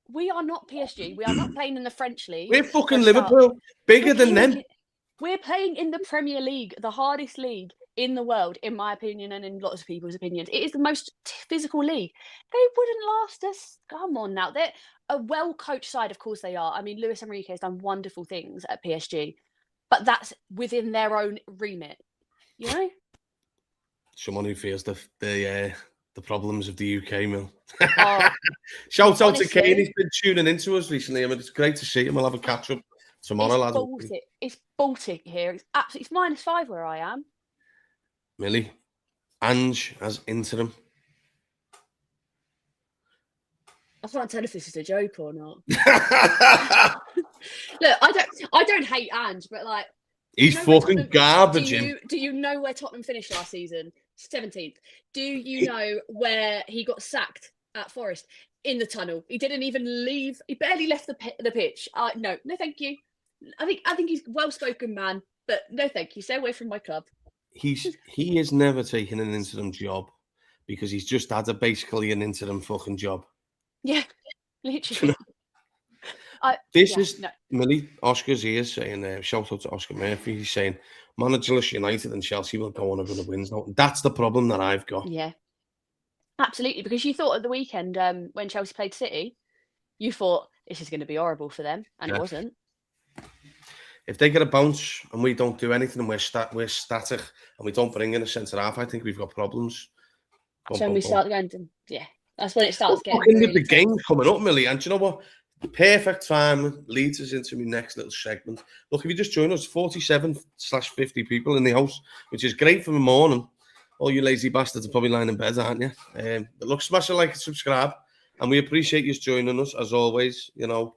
we are not PSG. We are not playing in the French league. We're fucking Liverpool, bigger than them. We're playing in the Premier League, the hardest league in the world, in my opinion, and in lots of people's opinions. It is the most physical league. They wouldn't last us. Come on now. They're a well-coached side, of course they are. I mean, Luis Enrique has done wonderful things at PSG, but that's within their own remit, you know? Someone who fears the problems of the UK, Mill. Oh, Shout out honestly, to Kane. He's been tuning into us recently. I mean, it's great to see him. We'll have a catch-up tomorrow, lad. It's Baltic here. It's -5 where I am. Millie, Ange as interim. I can't tell if this is a joke or not. Look, I don't hate Ange, but like, he's fucking garbage. Do you know where Tottenham finished last season? 17th. Do you know where he got sacked at Forest? In the tunnel. He didn't even leave. He barely left the pitch. No, thank you. I think he's a well-spoken man, but no, thank you. Stay away from my club. He has never taken an interim job because he's just had basically an interim fucking job. Yeah, literally. Millie, Oscar's here saying, shout out to Oscar Murphy. He's saying, managerless United and Chelsea will go on a run of wins now. That's the problem that I've got. Yeah, absolutely. Because you thought at the weekend when Chelsea played City, you thought this is going to be horrible for them, and it wasn't. If they get a bounce and we don't do anything and we're static and we don't bring in a centre half, I think we've got problems. So when we start going to, that's when it starts getting really the game's coming up, Millie. And do you know what? Perfect time leads us into my next little segment. Look, if you just join us, 47/50 people in the house, which is great for the morning. All you lazy bastards are probably lying in bed, aren't you? But look, smash a like and subscribe. And we appreciate you joining us, as always. You know,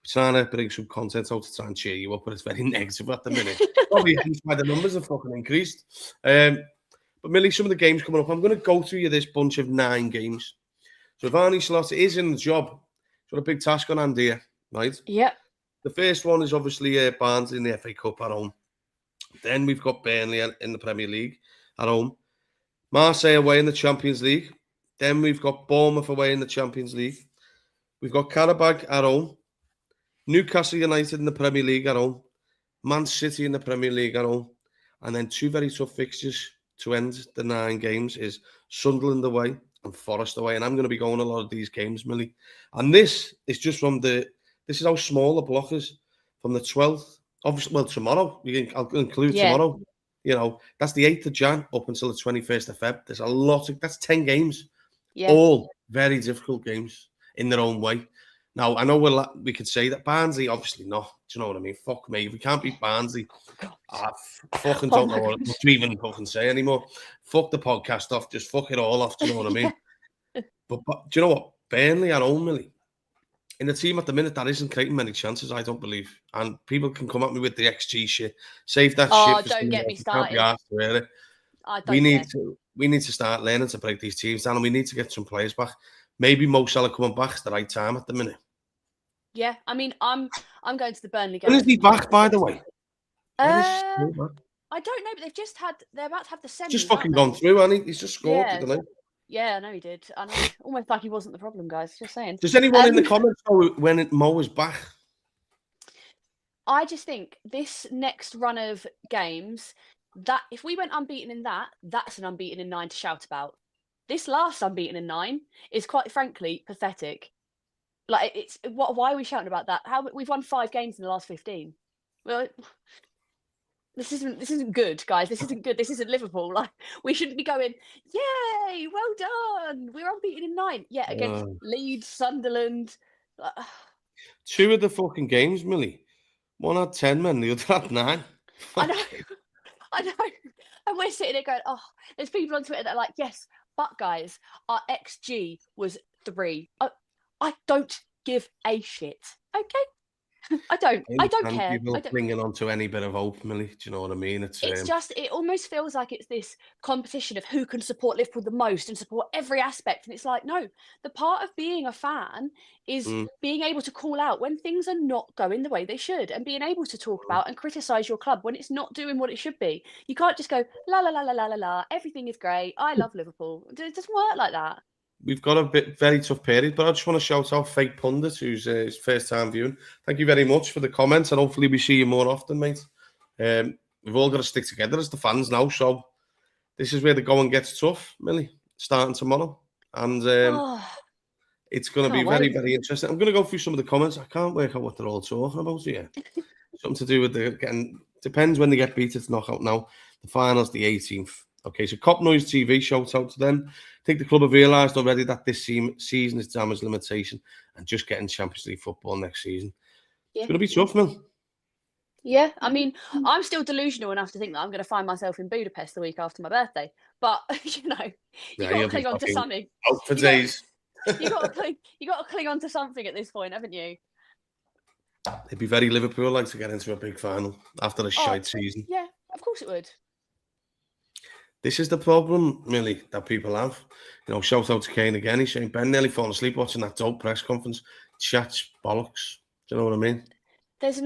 trying to bring some content out to try and cheer you up, but it's very negative at the minute. Probably hence why the numbers have fucking increased. But Millie, some of the games coming up, I'm going to go through you this bunch of 9 games. So if Arnie Slot is in the job, he's got a big task on hand here, right? Yep. The first one is obviously Barnes in the FA Cup at home. Then we've got Burnley in the Premier League at home. Marseille away in the Champions League. Then we've got Bournemouth away in the Champions League. We've got Karabakh at home. Newcastle United in the Premier League at home. Man City in the Premier League at home. And then 2 very tough fixtures to end the 9 games is Sunderland away and Forest away. And I'm going to be going a lot of these games, Millie. And this is just this is how small the block is from the 12th. Obviously, well, tomorrow. I'll include tomorrow. You know, that's the 8th of Jan up until the 21st of Feb. There's a lot that's 10 games. Yeah. All very difficult games in their own way. Now, I know we could say that Barnsley, obviously not. Do you know what I mean? Fuck me. If we can't beat Barnsley, I fucking don't know what to even fucking say anymore. Fuck the podcast off. Just fuck it all off. Do you know what I mean? But do you know what? Burnley are home, Millie. In the team at the minute, that isn't creating many chances, I don't believe. And people can come at me with the XG shit. Save that shit. Oh, don't get me started. We need to start learning to break these teams down, and we need to get some players back. Maybe Mo Salah coming back is the right time at the minute. Yeah, I mean, I'm going to the Burnley game. When is he back, by the way? I don't know, but they're about to have the semis. Just fucking gone through, hasn't he? He's just scored, didn't he? Yeah, I know he did. I know. Almost like he wasn't the problem, guys. Just saying. Does anyone in the comments know when Mo is back? I just think this next run of games, that if we went unbeaten in that's an unbeaten in 9 to shout about. This last unbeaten in 9 is quite frankly pathetic. Like why are we shouting about that? We've won 5 games in the last 15. Well, This isn't good, guys. This isn't good. This isn't Liverpool. Like, we shouldn't be going, yay, well done. We're unbeaten in 9. Yeah, against Leeds, Sunderland. Two of the fucking games, Millie. One had 10 men, the other had 9. I know. I know. And we're sitting there going, oh, there's people on Twitter that are like, yes, but guys, our XG was 3. I don't give a shit. Okay? I don't care. People clinging on to any bit of hope, Millie. Do you know what I mean? It's just, it almost feels like it's this competition of who can support Liverpool the most and support every aspect. And it's like, no, the part of being a fan is being able to call out when things are not going the way they should, and being able to talk about and criticise your club when it's not doing what it should be. You can't just go, la la la la la la la, everything is great, I love Liverpool. It doesn't work like that. We've got a very tough period, but I just want to shout out Fake Pundit, who's his first time viewing. Thank you very much for the comments, and hopefully we see you more often, mate. We've all got to stick together as the fans now, so this is where the going gets tough, Millie, starting tomorrow. And it's going to be very, very interesting. I'm going to go through some of the comments. I can't work out what they're all talking about here. Something to do with depends when they get beat, it's knockout now. The final's the 18th. Okay, so Cop Noise TV, shout out to them. I think the club have realised already that this season is damage limitation and just getting Champions League football next season. Yeah. It's going to be tough, man. Yeah, I mean, I'm still delusional enough to think that I'm going to find myself in Budapest the week after my birthday. But, you know, you got to cling on to something. Out for days. You got to cling on to something at this point, haven't you? It'd be very Liverpool-like to get into a big final after a shite season. Yeah, of course it would. This is the problem, really, that people have. You know, shout out to Kane again. He's saying Ben nearly falling asleep watching that dope press conference. Chat's bollocks. Do you know what I mean? There's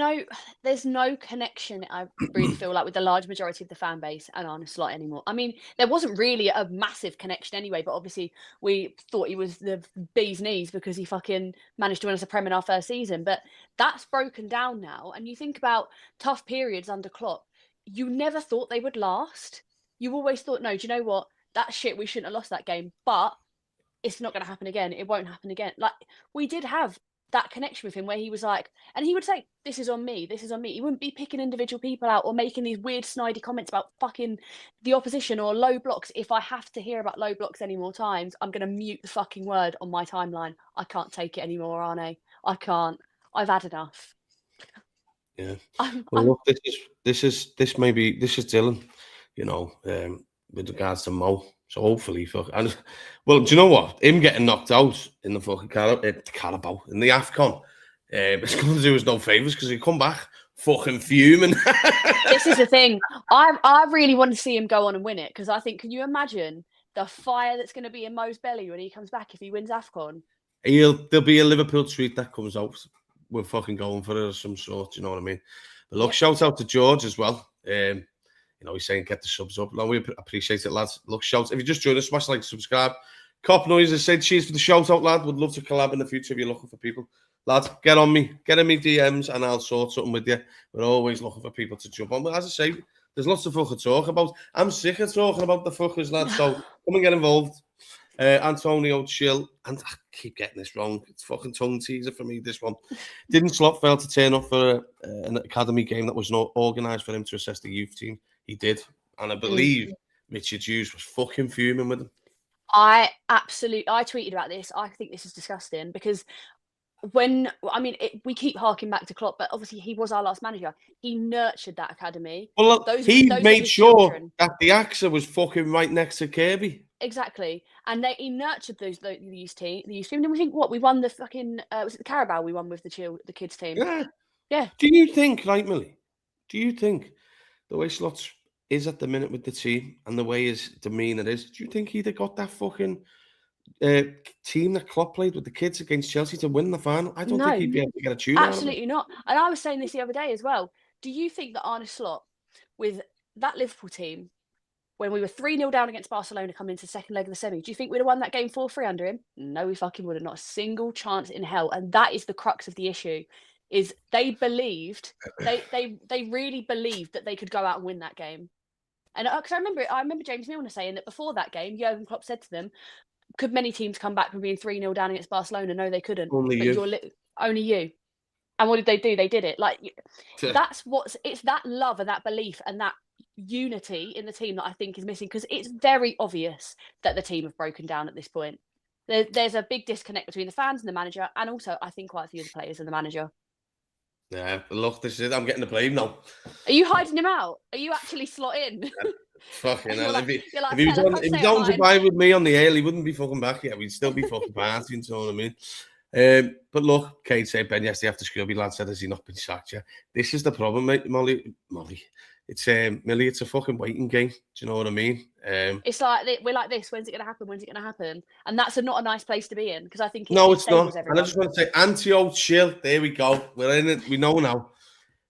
no connection, I really feel like, with the large majority of the fan base and Arne Slot anymore. I mean, there wasn't really a massive connection anyway, but obviously we thought he was the bee's knees because he fucking managed to win us a Prem in our first season. But that's broken down now. And you think about tough periods under Klopp, you never thought they would last. You always thought, no, do you know what? That shit, we shouldn't have lost that game. But it's not going to happen again. It won't happen again. Like, we did have that connection with him where he was like, and he would say, this is on me, this is on me. He wouldn't be picking individual people out or making these weird snidey comments about fucking the opposition or low blocks. If I have to hear about low blocks any more times, I'm going to mute the fucking word on my timeline. I can't take it anymore, Arne. I can't. I've had enough. Yeah. Look, this is Dylan, you know, with regards to Mo. So hopefully, and well, do you know what? Him getting knocked out in the fucking Carabao in the AFCON, it's going to do us no favours because he come back fucking fuming. This is the thing. I really want to see him go on and win it because I think, can you imagine the fire that's going to be in Mo's belly when he comes back if he wins AFCON? There'll be a Liverpool tweet that comes out. We're fucking going for it of some sort. You know what I mean? But look, shout out to George as well. You know, he's saying get the subs up. No, we appreciate it, lads. Look, shout. If you just joined us, smash like, subscribe. Cop Noise has said, cheers for the shout out, lad. Would love to collab in the future if you're looking for people. Lads, get on me. Get in me DMs and I'll sort something with you. We're always looking for people to jump on. But as I say, there's lots of fucking talk about. I'm sick of talking about the fuckers, lads. So come and get involved. Antonio Chill, and I keep getting this wrong. It's fucking tongue teaser for me, this one. Didn't Slot fail to turn up for an academy game that was not organised for him to assess the youth team? He did. And I believe Richard Hughes was fucking fuming with him. I tweeted about this. I think this is disgusting because we keep harking back to Klopp, but obviously he was our last manager. He nurtured that academy. Well, he made sure that the AXA was fucking right next to Kirby. Exactly, and he nurtured the youth team. And we think we won the fucking was it the Carabao? We won with the kids team. Yeah. Do you think, right, Millie? Do you think the way Slots is at the minute with the team and the way his demeanour is, do you think he'd have got that fucking team that Klopp played with the kids against Chelsea to win the final? I don't think he'd be able to get a tune out of it. Absolutely not. And I was saying this the other day as well. Do you think that Arne Slot, with that Liverpool team, when we were 3-0 down against Barcelona coming into the second leg of the semi, do you think we'd have won that game 4-3 under him? No, we fucking would have. Not a single chance in hell. And that is the crux of the issue, is they believed, they really believed that they could go out and win that game. And because I remember James Milner saying that before that game, Jurgen Klopp said to them, could many teams come back from being 3-0 down against Barcelona? No, they couldn't. Only you. Only you. And what did they do? They did it. Like, it's that love and that belief and that unity in the team that I think is missing, because it's very obvious that the team have broken down at this point. There's a big disconnect between the fans and the manager, and also I think quite a few of the players and the manager. Yeah, but look, this is it. I'm getting the blame now. Are you hiding him out? Are you actually slot in? Fucking hell. Like, If you're like, he was "Fella, on, come if he stay was at on to mine." buy with me on the air, he wouldn't be fucking back yet. We'd still be fucking partying, you know what I mean? But look, Kate said, Ben, yesterday after Scrubby lad said, has he not been sacked yet? This is the problem, mate, Molly. It's Millie, it's a fucking waiting game. Do you know what I mean? It's like we're like this. When's it going to happen? When's it going to happen? And that's not a nice place to be in, because I think no, it it's not. stables And I everyone. just want to say, anti-old chill. There we go. We're in it. We know now.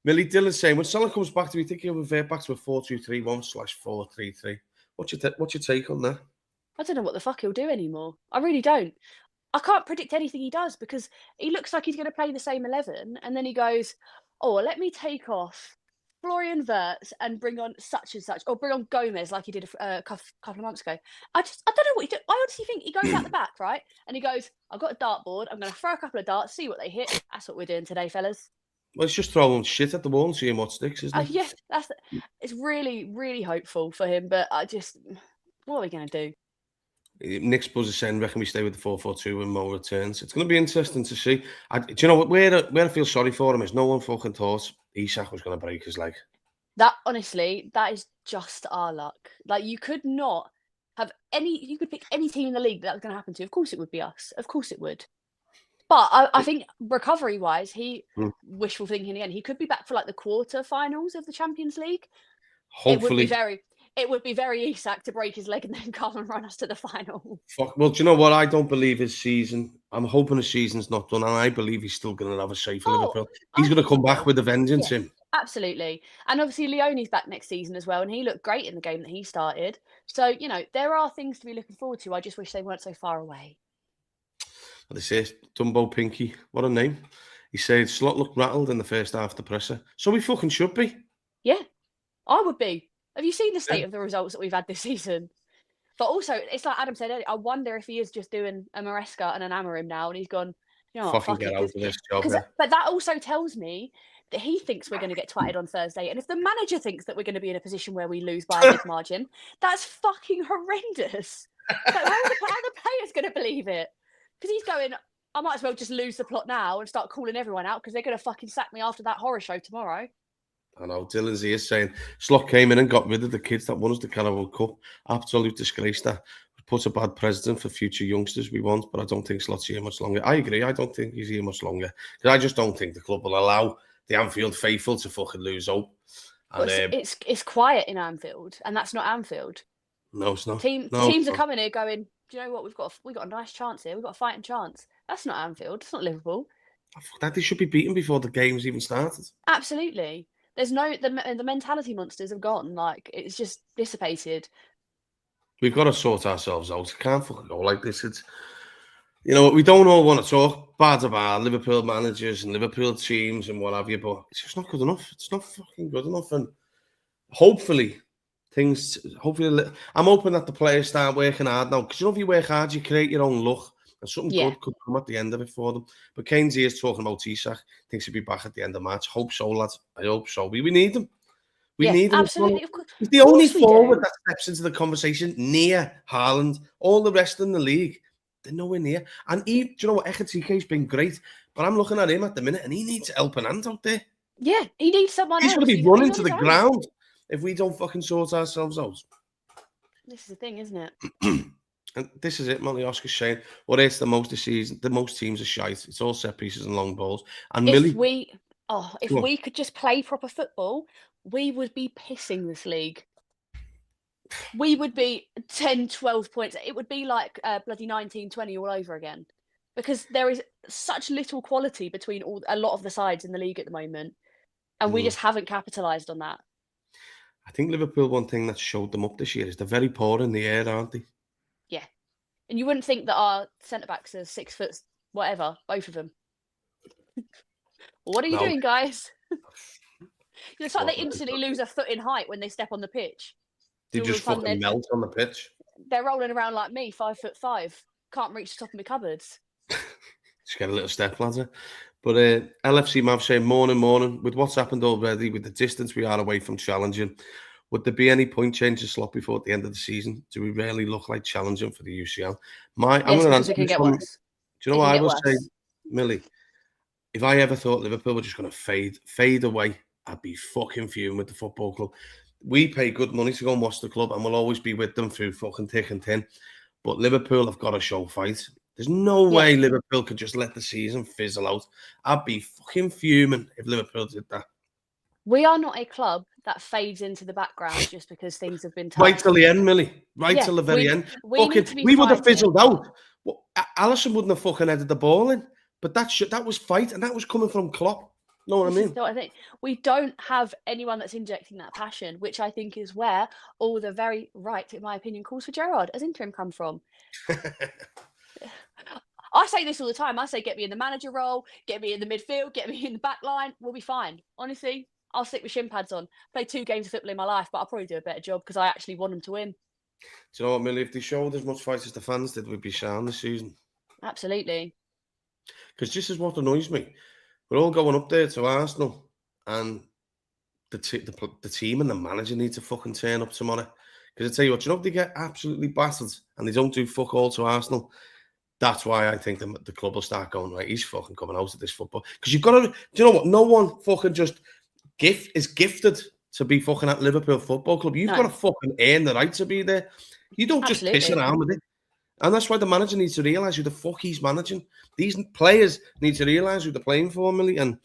Millie Dillon's saying, when Salah comes back, do we think he'll revert back to a 4-2-3-1/4-3-3? What's your take on that? I don't know what the fuck he'll do anymore. I really don't. I can't predict anything he does, because he looks like he's going to play the same 11, and then he goes, "Oh, let me take off Florian Wirtz and bring on such and such, or bring on Gomez like he did a couple of months ago." I don't know what he do. I honestly think he goes out the back, right, and he goes, "I've got a dartboard. I'm going to throw a couple of darts, see what they hit." That's what we're doing today, fellas. Well, it's just throwing shit at the wall and seeing what sticks, isn't it? Yeah, it's really, really hopeful for him, but what are we going to do? Nick's buzzer saying, reckon we stay with the 4-4-2 when Mo returns. It's going to be interesting to see. Do you know what? Where I feel sorry for him is no one fucking thought Isak was going to break his leg. That, honestly, that is just our luck. Like, you could not have you could pick any team in the league that was going to happen to. Of course it would be us. Of course it would. But I think recovery-wise, wishful thinking again, he could be back for like the quarter-finals of the Champions League. Hopefully. It would be very Isak to break his leg and then come and run us to the final. Well, do you know what? I don't believe his season. I'm hoping his season's not done, and I believe he's still going to have a say for Liverpool. He's going to come back with a vengeance, him. Absolutely. And obviously Leone's back next season as well, and he looked great in the game that he started. So, there are things to be looking forward to. I just wish they weren't so far away. They say Dumbo Pinky. What a name. He said Slot looked rattled in the first half of the presser. So we fucking should be. Yeah, I would be. Have you seen the state of the results that we've had this season? But also, it's like Adam said earlier, I wonder if he is just doing a Maresca and an Amorim now, and he's gone, fucking get out of this job. But that also tells me that he thinks we're going to get twatted on Thursday. And if the manager thinks that we're going to be in a position where we lose by a big margin, that's fucking horrendous. So how are the players going to believe it? Because he's going, I might as well just lose the plot now and start calling everyone out, because they're going to fucking sack me after that horror show tomorrow. I know, Dylan's here saying Slot came in and got rid of the kids that won us the Carabao Cup. Absolute disgrace that. Put a bad precedent for future youngsters we want, but I don't think Slot's here much longer. I agree, I don't think he's here much longer. Because I just don't think the club will allow the Anfield faithful to fucking lose hope. And, it's quiet in Anfield, and that's not Anfield. No, it's not. Teams are coming here going, do you know what, we've got a nice chance here, we've got a fighting chance. That's not Anfield, it's not Liverpool. That they should be beaten before the game's even started. Absolutely. There's the mentality monsters have gone, like, it's just dissipated. We've got to sort ourselves out. It can't fucking go like this. It's, we don't all want to talk bad about Liverpool managers and Liverpool teams and what have you, but it's just not good enough. It's not fucking good enough. And hopefully, I'm hoping that the players start working hard now. Because if you work hard, you create your own luck. And something good could come at the end of it for them. But Kane's here talking about Isak. Thinks he'll be back at the end of March. Hope so, lads. I hope so. We need him. We need him. Absolutely. He's the only forward that steps into the conversation near Haaland. All the rest in the league, they're nowhere near. And do you know what? Ekitike's been great. But I'm looking at him at the minute, and he needs a helping hand out there. Yeah, he needs someone He's else. going to be running to the ground if we don't fucking sort ourselves out. This is the thing, isn't it? And this is it, Molly Oscar's saying, what is the most this season? The most teams are shite. It's all set pieces and long balls. And if we could just play proper football, we would be pissing this league. We would be 10, 12 points. It would be like bloody 19, 20 all over again. Because there is such little quality between a lot of the sides in the league at the moment. And we just haven't capitalised on that. I think Liverpool, one thing that showed them up this year is they're very poor in the air, aren't they? Yeah. And you wouldn't think that our centre-backs are 6 foot, whatever, both of them. What are you doing, guys? It's like they instantly lose a foot in height when they step on the pitch. They just fucking melt on the pitch. They're rolling around like me, 5'5". Can't reach the top of my cupboards. Just get a little step ladder. But LFC Mav saying, morning. With what's happened already, with the distance we are away from challenging, would there be any point changing slot before at the end of the season? Do we really look like challenging for the UCL? I'm Yes, going to because answer it can this get one. worse. Do you know It what can I get was saying, worse. Millie? If I ever thought Liverpool were just going to fade away, I'd be fucking fuming with the football club. We pay good money to go and watch the club, and we'll always be with them through fucking thick and thin. But Liverpool have got to show fight. There's no Yeah. way Liverpool could just let the season fizzle out. I'd be fucking fuming if Liverpool did that. We are not a club that fades into the background just because things have been Right tough. till the end, Millie. Right Yeah, till the very end. we need to be We would have fighting. fizzled out. Well, Allison wouldn't have fucking headed the ball in. But that was fight, and that was coming from Klopp. Know what I mean? I think we don't have anyone that's injecting that passion, which I think is where all the very right, in my opinion, calls for Gerrard as interim come from. I say this all the time. I say, get me in the manager role, get me in the midfield, get me in the back line. We'll be fine. Honestly, I'll stick with shin pads on. Play 2 games of football in my life, but I'll probably do a better job because I actually want them to win. Do you know what, Millie? If they showed as much fight as the fans did, we'd be sound this season. Absolutely. Because this is what annoys me. We're all going up there to Arsenal, and the team and the manager need to fucking turn up tomorrow. Because I tell you what, you know, if they get absolutely battered and they don't do fuck all to Arsenal, that's why I think the club will start going, right, he's fucking coming out of this football. Because you've got to, do you know what? No one fucking just is gifted to be fucking at Liverpool Football Club. You've got to fucking earn the right to be there. You don't just piss around with it. And that's why the manager needs to realise who the fuck he's managing. These players need to realise who they're playing for, Millie, and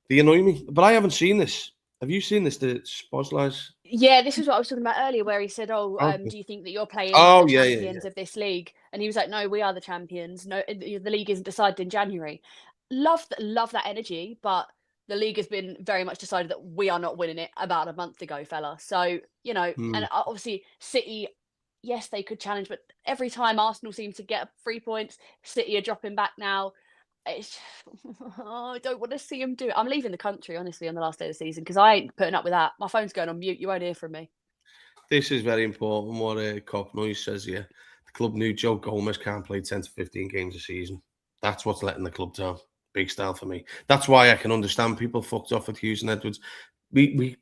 they annoy me. But I haven't seen this. Have you seen this, the Spozlies? Yeah, this is what I was talking about earlier, where he said, Okay. do you think that you're playing Oh, the yeah, champions of this league? And he was like, no, we are the champions. No, the league isn't decided in January. Love that energy, but the league has been very much decided that we are not winning it about a month ago, fella. So, you know, and obviously City, yes, they could challenge, but every time Arsenal seem to get 3 points, City are dropping back now. It's I don't want to see him do it. I'm leaving the country, honestly, on the last day of the season because I ain't putting up with that. My phone's going on mute. You won't hear from me. This is very important. What Kop Noise says here. The club knew Joe Gomez can't play 10 to 15 games a season. That's what's letting the club down. Big style for me. That's why I can understand people fucked off with Hughes and Edwards. We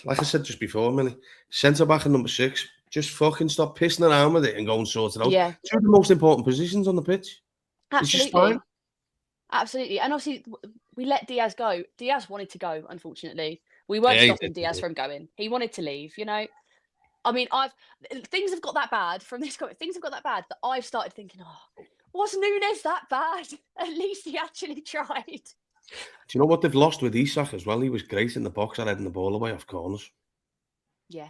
like I said just before, Millie, centre back and number 6, just fucking stop pissing around with it and go and sort it out. Yeah. 2 of the most important positions on the pitch. It's just fine. Absolutely. And obviously, we let Diaz go. Diaz wanted to go, unfortunately. We weren't stopping Diaz from going. He wanted to leave, you know? I mean, things have got that bad from this comment. Things have got that bad that I've started thinking, was Nunes that bad? At least he actually tried. Do you know what they've lost with Isak as well? He was great in the box at heading the ball away off corners. Yeah.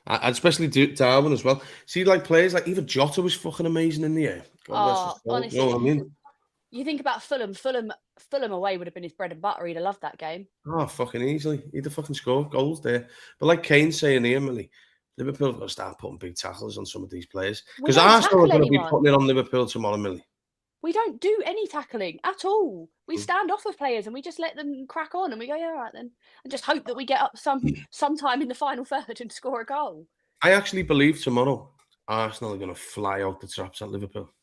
Especially Darwin as well. See, like players like even Jota was fucking amazing in the air. Honestly, you know what I mean? You think about Fulham. Fulham away would have been his bread and butter. He'd have loved that game. Oh, fucking easily. He'd have fucking scored goals there. But like Kane's saying here, Millie, Liverpool have got to start putting big tackles on some of these players. Because Arsenal are going to be putting it on Liverpool tomorrow, Millie. We don't do any tackling at all. We stand off of players and we just let them crack on and we go, yeah, all right then. And just hope that we get up sometime in the final third and score a goal. I actually believe tomorrow Arsenal are going to fly out the traps at Liverpool.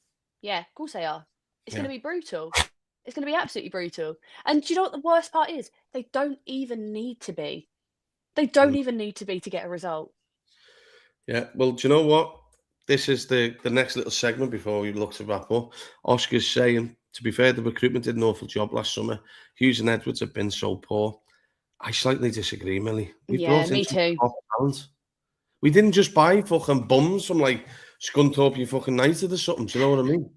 Yeah, of course they are. It's going to be brutal. It's going to be absolutely brutal. And do you know what the worst part is? They don't even need to be. They don't even need to be to get a result. Yeah, well, do you know what? This is the next little segment before we look to wrap up. Oscar's saying, to be fair, the recruitment did an awful job last summer. Hughes and Edwards have been so poor. I slightly disagree, Millie. We brought in some top talent. We didn't just buy fucking bums from like Scunthorpe fucking United or something. Do you know what I mean?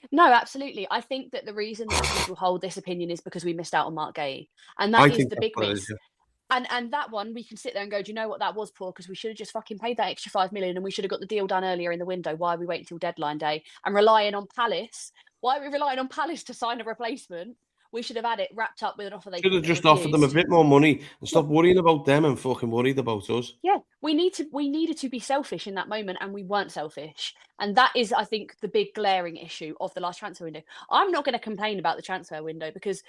No, absolutely. I think that the reason that people hold this opinion is because we missed out on Mark Gay. And that is the big miss. And that one, we can sit there and go, do you know what, that was poor because we should have just fucking paid that extra 5 million and we should have got the deal done earlier in the window. Why are we waiting until deadline day and relying on Palace? Why are we relying on Palace to sign a replacement? We should have had it wrapped up with an offer. They should have just offered them a bit more money and stop worrying about them and fucking worried about us. Yeah, we needed to be selfish in that moment, and we weren't selfish. And that is, I think, the big glaring issue of the last transfer window. I'm not going to complain about the transfer window because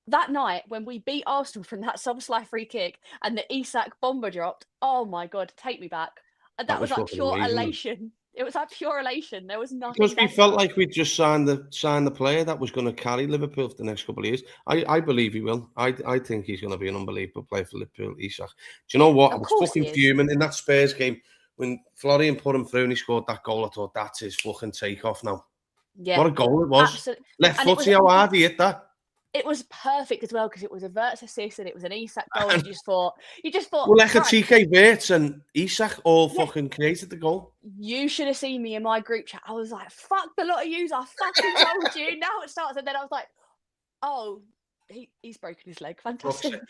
that night when we beat Arsenal from that Szoboszlai free kick and the Isak bomber dropped, oh my God, take me back. And that was like pure elation. It was like pure elation. There was nothing. Because we felt like we'd just signed the player that was going to carry Liverpool for the next couple of years. I believe he will. I think he's going to be an unbelievable player for Liverpool, Isak. Do you know what? I Of was course fucking he is. fuming in that Spurs game when Florian put him through and he scored that goal. I thought, that's his fucking takeoff now. Yeah. What a goal it was. Absolutely. Left And it foot, was see how hard he hit that? it was perfect as well because it was a Verts assist and it was an Isak goal. And you just thought, Well, like right, TK Verts and Isak all Yeah. fucking created the goal. you should have seen me in my group chat. I was like, fuck the lot of yous. I fucking told you. Now it starts. And then I was like, oh, he's broken his leg. Fantastic.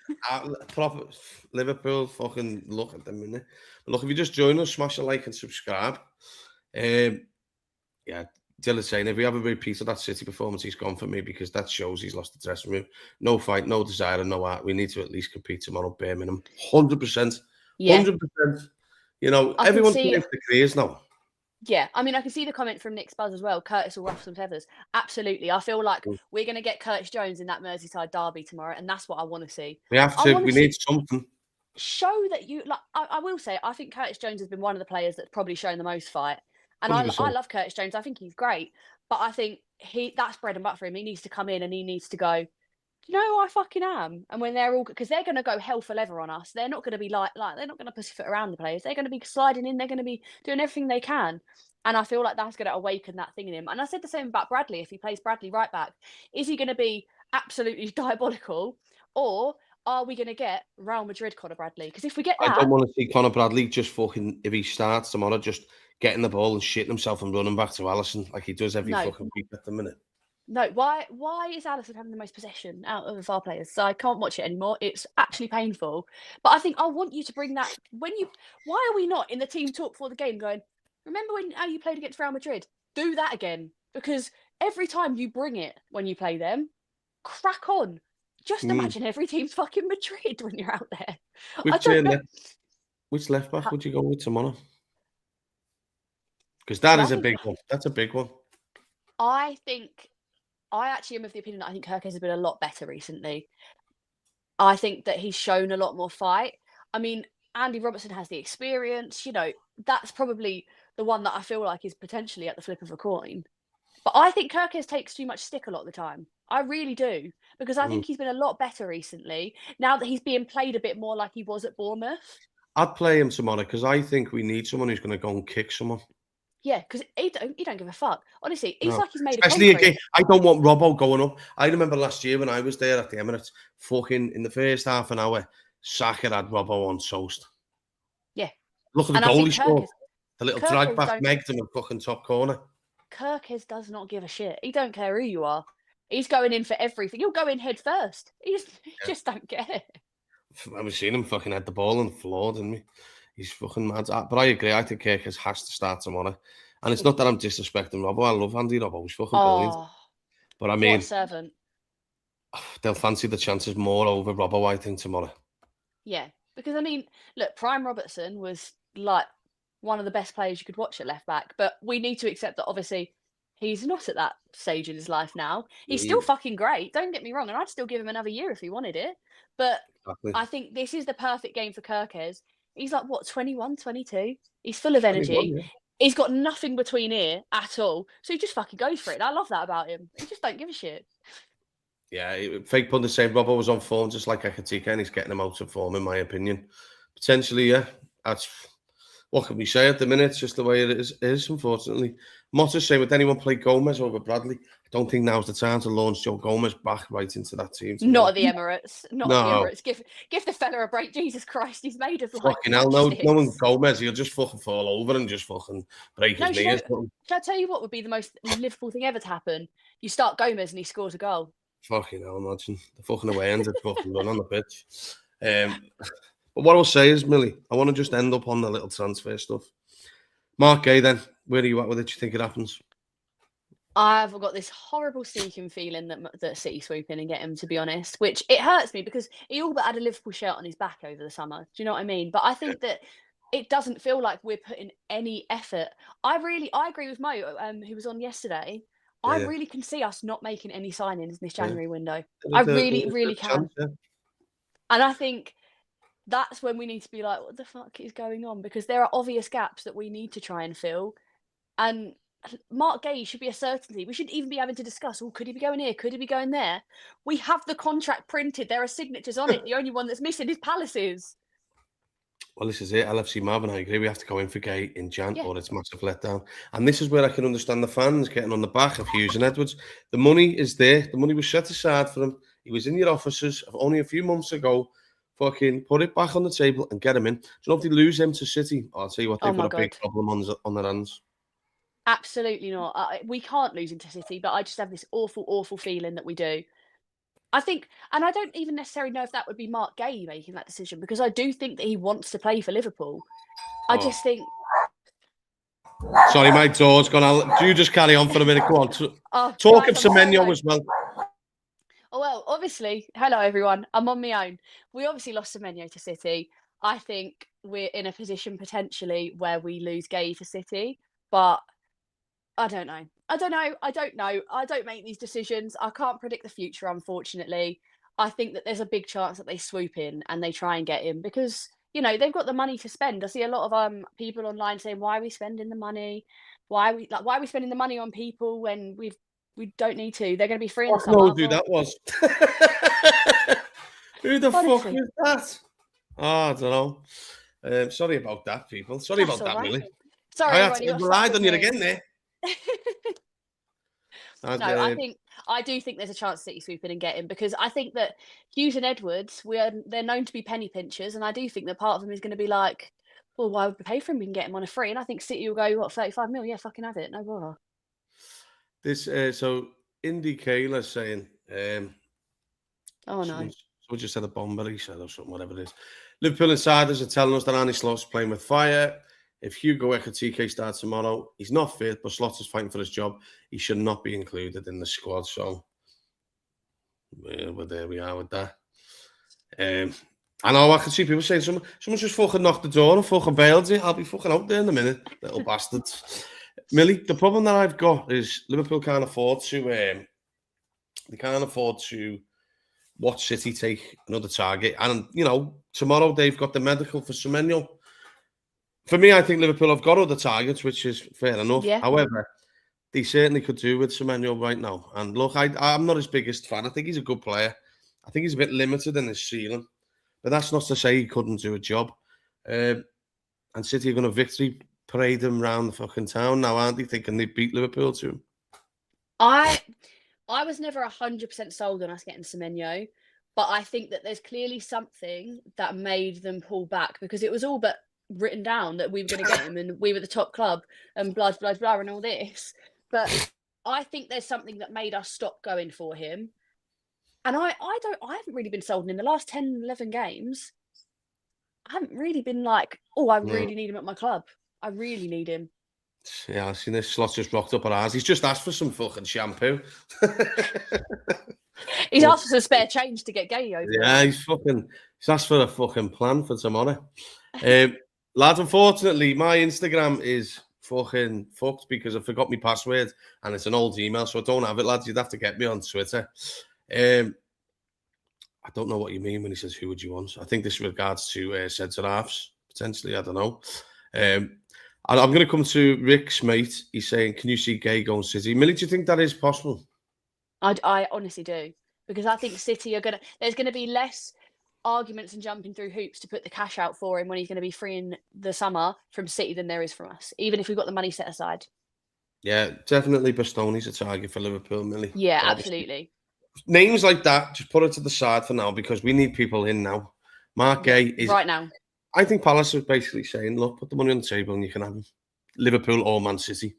Proper Liverpool fucking look at them, innit? But look, if you just join us, smash a like and subscribe. Yeah, Dylan's saying if we have a repeat of that City performance, he's gone for me because that shows he's lost the dressing room. No fight, no desire, and no art. We need to at least compete tomorrow, bare minimum. 100%. Yeah. 100%. You know, I can everyone's see- playing for the careers now. Yeah, I mean, I can see the comment from Nick Spuzz as well. Curtis will ruffle some feathers. Absolutely. I feel like we're going to get Curtis Jones in that Merseyside derby tomorrow, and that's what I want to see. We have to. We need something. Show that you like. I will say, I think Curtis Jones has been one of the players that's probably shown the most fight, and I 100%. love Curtis Jones. I think he's great, but I think that's bread and butter for him. He needs to come in and he needs to go. You know who I fucking am? And when they're all, because they're going to go hell for leather on us. They're not going to be like they're not going to pussyfoot around the players. They're going to be sliding in. They're going to be doing everything they can. And I feel like that's going to awaken that thing in him. And I said the same about Bradley. If he plays Bradley right back, is he going to be absolutely diabolical, or are we going to get Real Madrid Conor Bradley? Because if we get that, I don't want to see Conor Bradley just fucking, if he starts tomorrow, just getting the ball and shitting himself and running back to Alisson like he does every fucking week at the minute. No, why is Alisson having the most possession out of our players? So I can't watch it anymore. It's actually painful. But I think I want you to bring that why are we not in the team talk for the game going, remember how you played against Real Madrid? Do that again. Because every time you bring it when you play them, crack on. Just imagine every team's fucking Madrid when you're out there. Which left back would you go with tomorrow? Because that is a big one. That's a big one. I actually am of the opinion that I think Kirkes has been a lot better recently. I think that he's shown a lot more fight. I mean, Andy Robertson has the experience. You know, that's probably the one that I feel like is potentially at the flip of a coin. But I think Kirkes takes too much stick a lot of the time. I really do. Because I think he's been a lot better recently. Now that he's being played a bit more like he was at Bournemouth. I'd play him tomorrow because I think we need someone who's going to go and kick someone. Yeah, because he don't give a fuck. Honestly, he's like he's made especially again. I don't want Robbo going up. I remember last year when I was there at the Emirates, fucking in the first half an hour, Saka had Robbo on toast. Yeah. Look at the goal he scored. The little drag back megged him in fucking top corner. Kirkes does not give a shit. He don't care who you are. He's going in for everything. He'll go in head first. He just don't care. I've seen him fucking head the ball on the floor, didn't we? He's fucking mad. But I agree. I think Kirkes has to start tomorrow. And it's not that I'm disrespecting Robbo. I love Andy Robbo. He's fucking brilliant. But I mean, what a servant. They'll fancy the chances more over Robbo, I think, tomorrow. Yeah. Because, I mean, look, Prime Robertson was like one of the best players you could watch at left back. But we need to accept that, obviously, he's not at that stage in his life now. He's still fucking great. Don't get me wrong. And I'd still give him another year if he wanted it. But I think this is the perfect game for Kirkes. He's like, what, 21, 22? He's full of energy. Yeah. He's got nothing between here at all. So he just fucking goes for it. And I love that about him. He just don't give a shit. Yeah, fake pundits say Robbo was on form just like Akatika, and he's getting him out of form, in my opinion. Potentially, yeah. That's what can we say at the minute? It's just the way it is unfortunately. Motta's saying, would anyone play Gomez over Bradley? I don't think now's the time to launch Joe Gomez back right into that team. Not at the Emirates. Not at the Emirates. Give the fella a break. Jesus Christ, he's made of like fucking hell. No one Gomez. He'll just fucking fall over and just fucking break his knees. Shall I tell you what would be the most Liverpool thing ever to happen? You start Gomez and he scores a goal. Fucking hell, imagine the fucking away ends at fucking run on the pitch. But what I'll say is, Millie, I want to just end up on the little transfer stuff. Mark Gay, then, where are you at with it? Do you think it happens? I've got this horrible sneaking feeling that City swoop in and get him, to be honest, which it hurts me because he all but had a Liverpool shirt on his back over the summer. Do you know what I mean? But I think that it doesn't feel like we're putting any effort. I agree with Mo, who was on yesterday. Yeah. I really can see us not making any signings in this January window. I really can. Yeah. And I think that's when we need to be like, what the fuck is going on? Because there are obvious gaps that we need to try and fill. And Mark Gay should be a certainty. We shouldn't even be having to discuss, could he be going here? Could he be going there? We have the contract printed. There are signatures on it. The only one that's missing is Palace's. Well, this is it. LFC Marvin, I agree. We have to go in for Gay in Jan, Yeah. or it's massive letdown. And this is where I can understand the fans getting on the back of Hughes and Edwards. The money is there. The money was set aside for him. He was in your offices only a few months ago. Fucking put it back on the table and get him in. Do you know if they lose him to City? I'll tell you what, they've got a big problem on their hands. Absolutely not. We can't lose into City, but I just have this awful, awful feeling that we do. I think, and I don't even necessarily know if that would be Mark Gay making that decision, because I do think that he wants to play for Liverpool. I just think. Sorry, my door's gone out. Do you just carry on for a minute? Go on. Talk of Semenyo as well. Oh, well, obviously, hello everyone. I'm on my own. We obviously lost Semenyo to City. I think we're in a position potentially where we lose Gay to City, but I don't know. I don't make these decisions. I can't predict the future, unfortunately. I think that there's a big chance that they swoop in and they try and get him because, they've got the money to spend. I see a lot of people online saying, why are we spending the money? Why are we spending the money on people when we don't need to? They're going to be free in the summer. No, who that was. Who the fuck was that? Oh, I don't know. Sorry about that, people. Sorry about that, Millie. Sorry, I relied on you again there. I do think there's a chance City swoop in and get him, because I think that Hughes and Edwards, they're known to be penny pinchers, and I do think that part of them is going to be like, well, why would we pay for him? We can get him on a free, and I think City will go, what, 35 mil? Yeah, fucking have it, no bother. This so Indy Kayla saying, oh no, someone just said a bomber, he said, or something, whatever it is. Liverpool insiders are telling us that Arne Slot's playing with fire. If Hugo Ekitike starts tomorrow, he's not fit, but Slot is fighting for his job. He should not be included in the squad. So, well, there we are with that. I know I can see people saying, someone just fucking knocked the door and fucking bailed it. I'll be fucking out there in a minute, little bastards. Millie, the problem that I've got is Liverpool can't afford to. They can't afford to watch City take another target. And, tomorrow they've got the medical for Semenyo. For me, I think Liverpool have got other targets, which is fair enough. Yeah. However, they certainly could do with Semenyo right now. And look, I'm not his biggest fan. I think he's a good player. I think he's a bit limited in his ceiling. But that's not to say he couldn't do a job. And City are going to victory parade him around the fucking town now, aren't they? Thinking they beat Liverpool to him. I was never 100% sold on us getting Semenyo, but I think that there's clearly something that made them pull back, because it was all but written down that we were going to get him and we were the top club and blah blah blah and all this. But I think there's something that made us stop going for him. And I haven't really been sold in the last 10, 11 games. I haven't really been like, I really need him at my club. I really need him. Yeah, I've seen this Slot just rocked up at ours. He's just asked for some fucking shampoo. He's asked for some spare change to get Gay over. Yeah, he's asked for a fucking plan for tomorrow. Lads, unfortunately, my Instagram is fucking fucked because I forgot my password and it's an old email, so I don't have it, lads. You'd have to get me on Twitter. I don't know what you mean when he says, who would you want? I think this regards to centre halves, potentially. I don't know. I'm going to come to Rick's mate. He's saying, can you see Gay going City? Millie, do you think that is possible? I honestly do. Because I think City there's going to be less arguments and jumping through hoops to put the cash out for him when he's going to be free in the summer from City than there is from us, even if we've got the money set aside. Yeah, definitely Bastoni's a target for Liverpool, Millie. Yeah, absolutely. Names like that, just put it to the side for now because we need people in now. Mark Gay is... Right now. I think Palace is basically saying, look, put the money on the table and you can have him. Liverpool or Man City.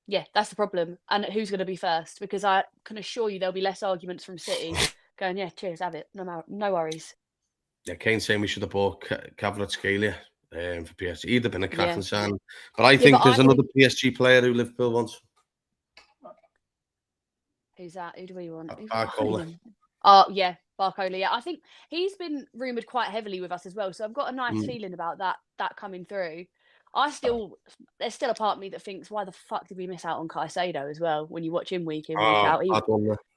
Yeah, that's the problem. And who's going to be first? Because I can assure you there'll be less arguments from City going, yeah, cheers, have it. No worries. Yeah, Kane's saying we should have bought Kvaratskhelia for PSG. He'd have been a cracking sign. But I think there's another PSG player who Liverpool wants. Who's that? Who do we want? Barcola. Oh, yeah, Barcola. Yeah, I think he's been rumoured quite heavily with us as well. So I've got a nice feeling about that coming through. There's still a part of me that thinks, why the fuck did we miss out on Caicedo as well? When you watch him week in, week out.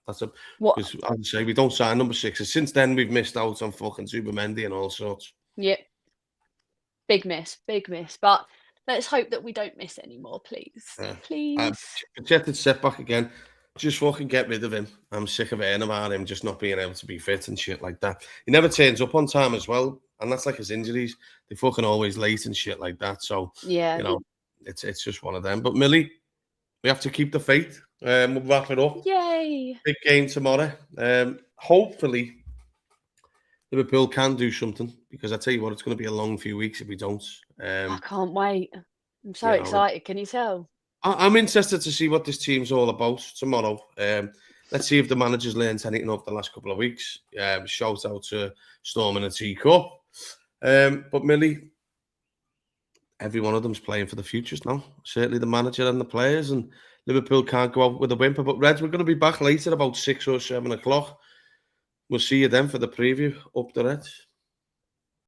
That's what? Because as I say, we don't sign number 6. Since then, we've missed out on fucking Zubimendi and all sorts. Yep. Big miss. But Let's hope that we don't miss any more, please. Yeah. Please. Projected setback again. Just fucking get rid of him. I'm sick of hearing about him just not being able to be fit and shit like that. He never turns up on time as well, and that's like his injuries. They're fucking always late and shit like that. So Yeah. you know, it's just one of them. But Millie, we have to keep the faith. We'll wrap it up. Yay. Big game tomorrow. Hopefully, Liverpool can do something, because I tell you what, it's going to be a long few weeks if we don't. I can't wait. I'm so you know, excited. Can you tell? I'm interested to see what this team's all about tomorrow. Let's see if the manager's learned anything over the last couple of weeks. Shout out to Storm and the Teacup. But Millie, every one of them's playing for the futures now. Certainly the manager and the players, and Liverpool can't go out with a whimper. But Reds, we're going to be back later about 6 or 7 o'clock. We'll see you then for the preview. Up the Reds.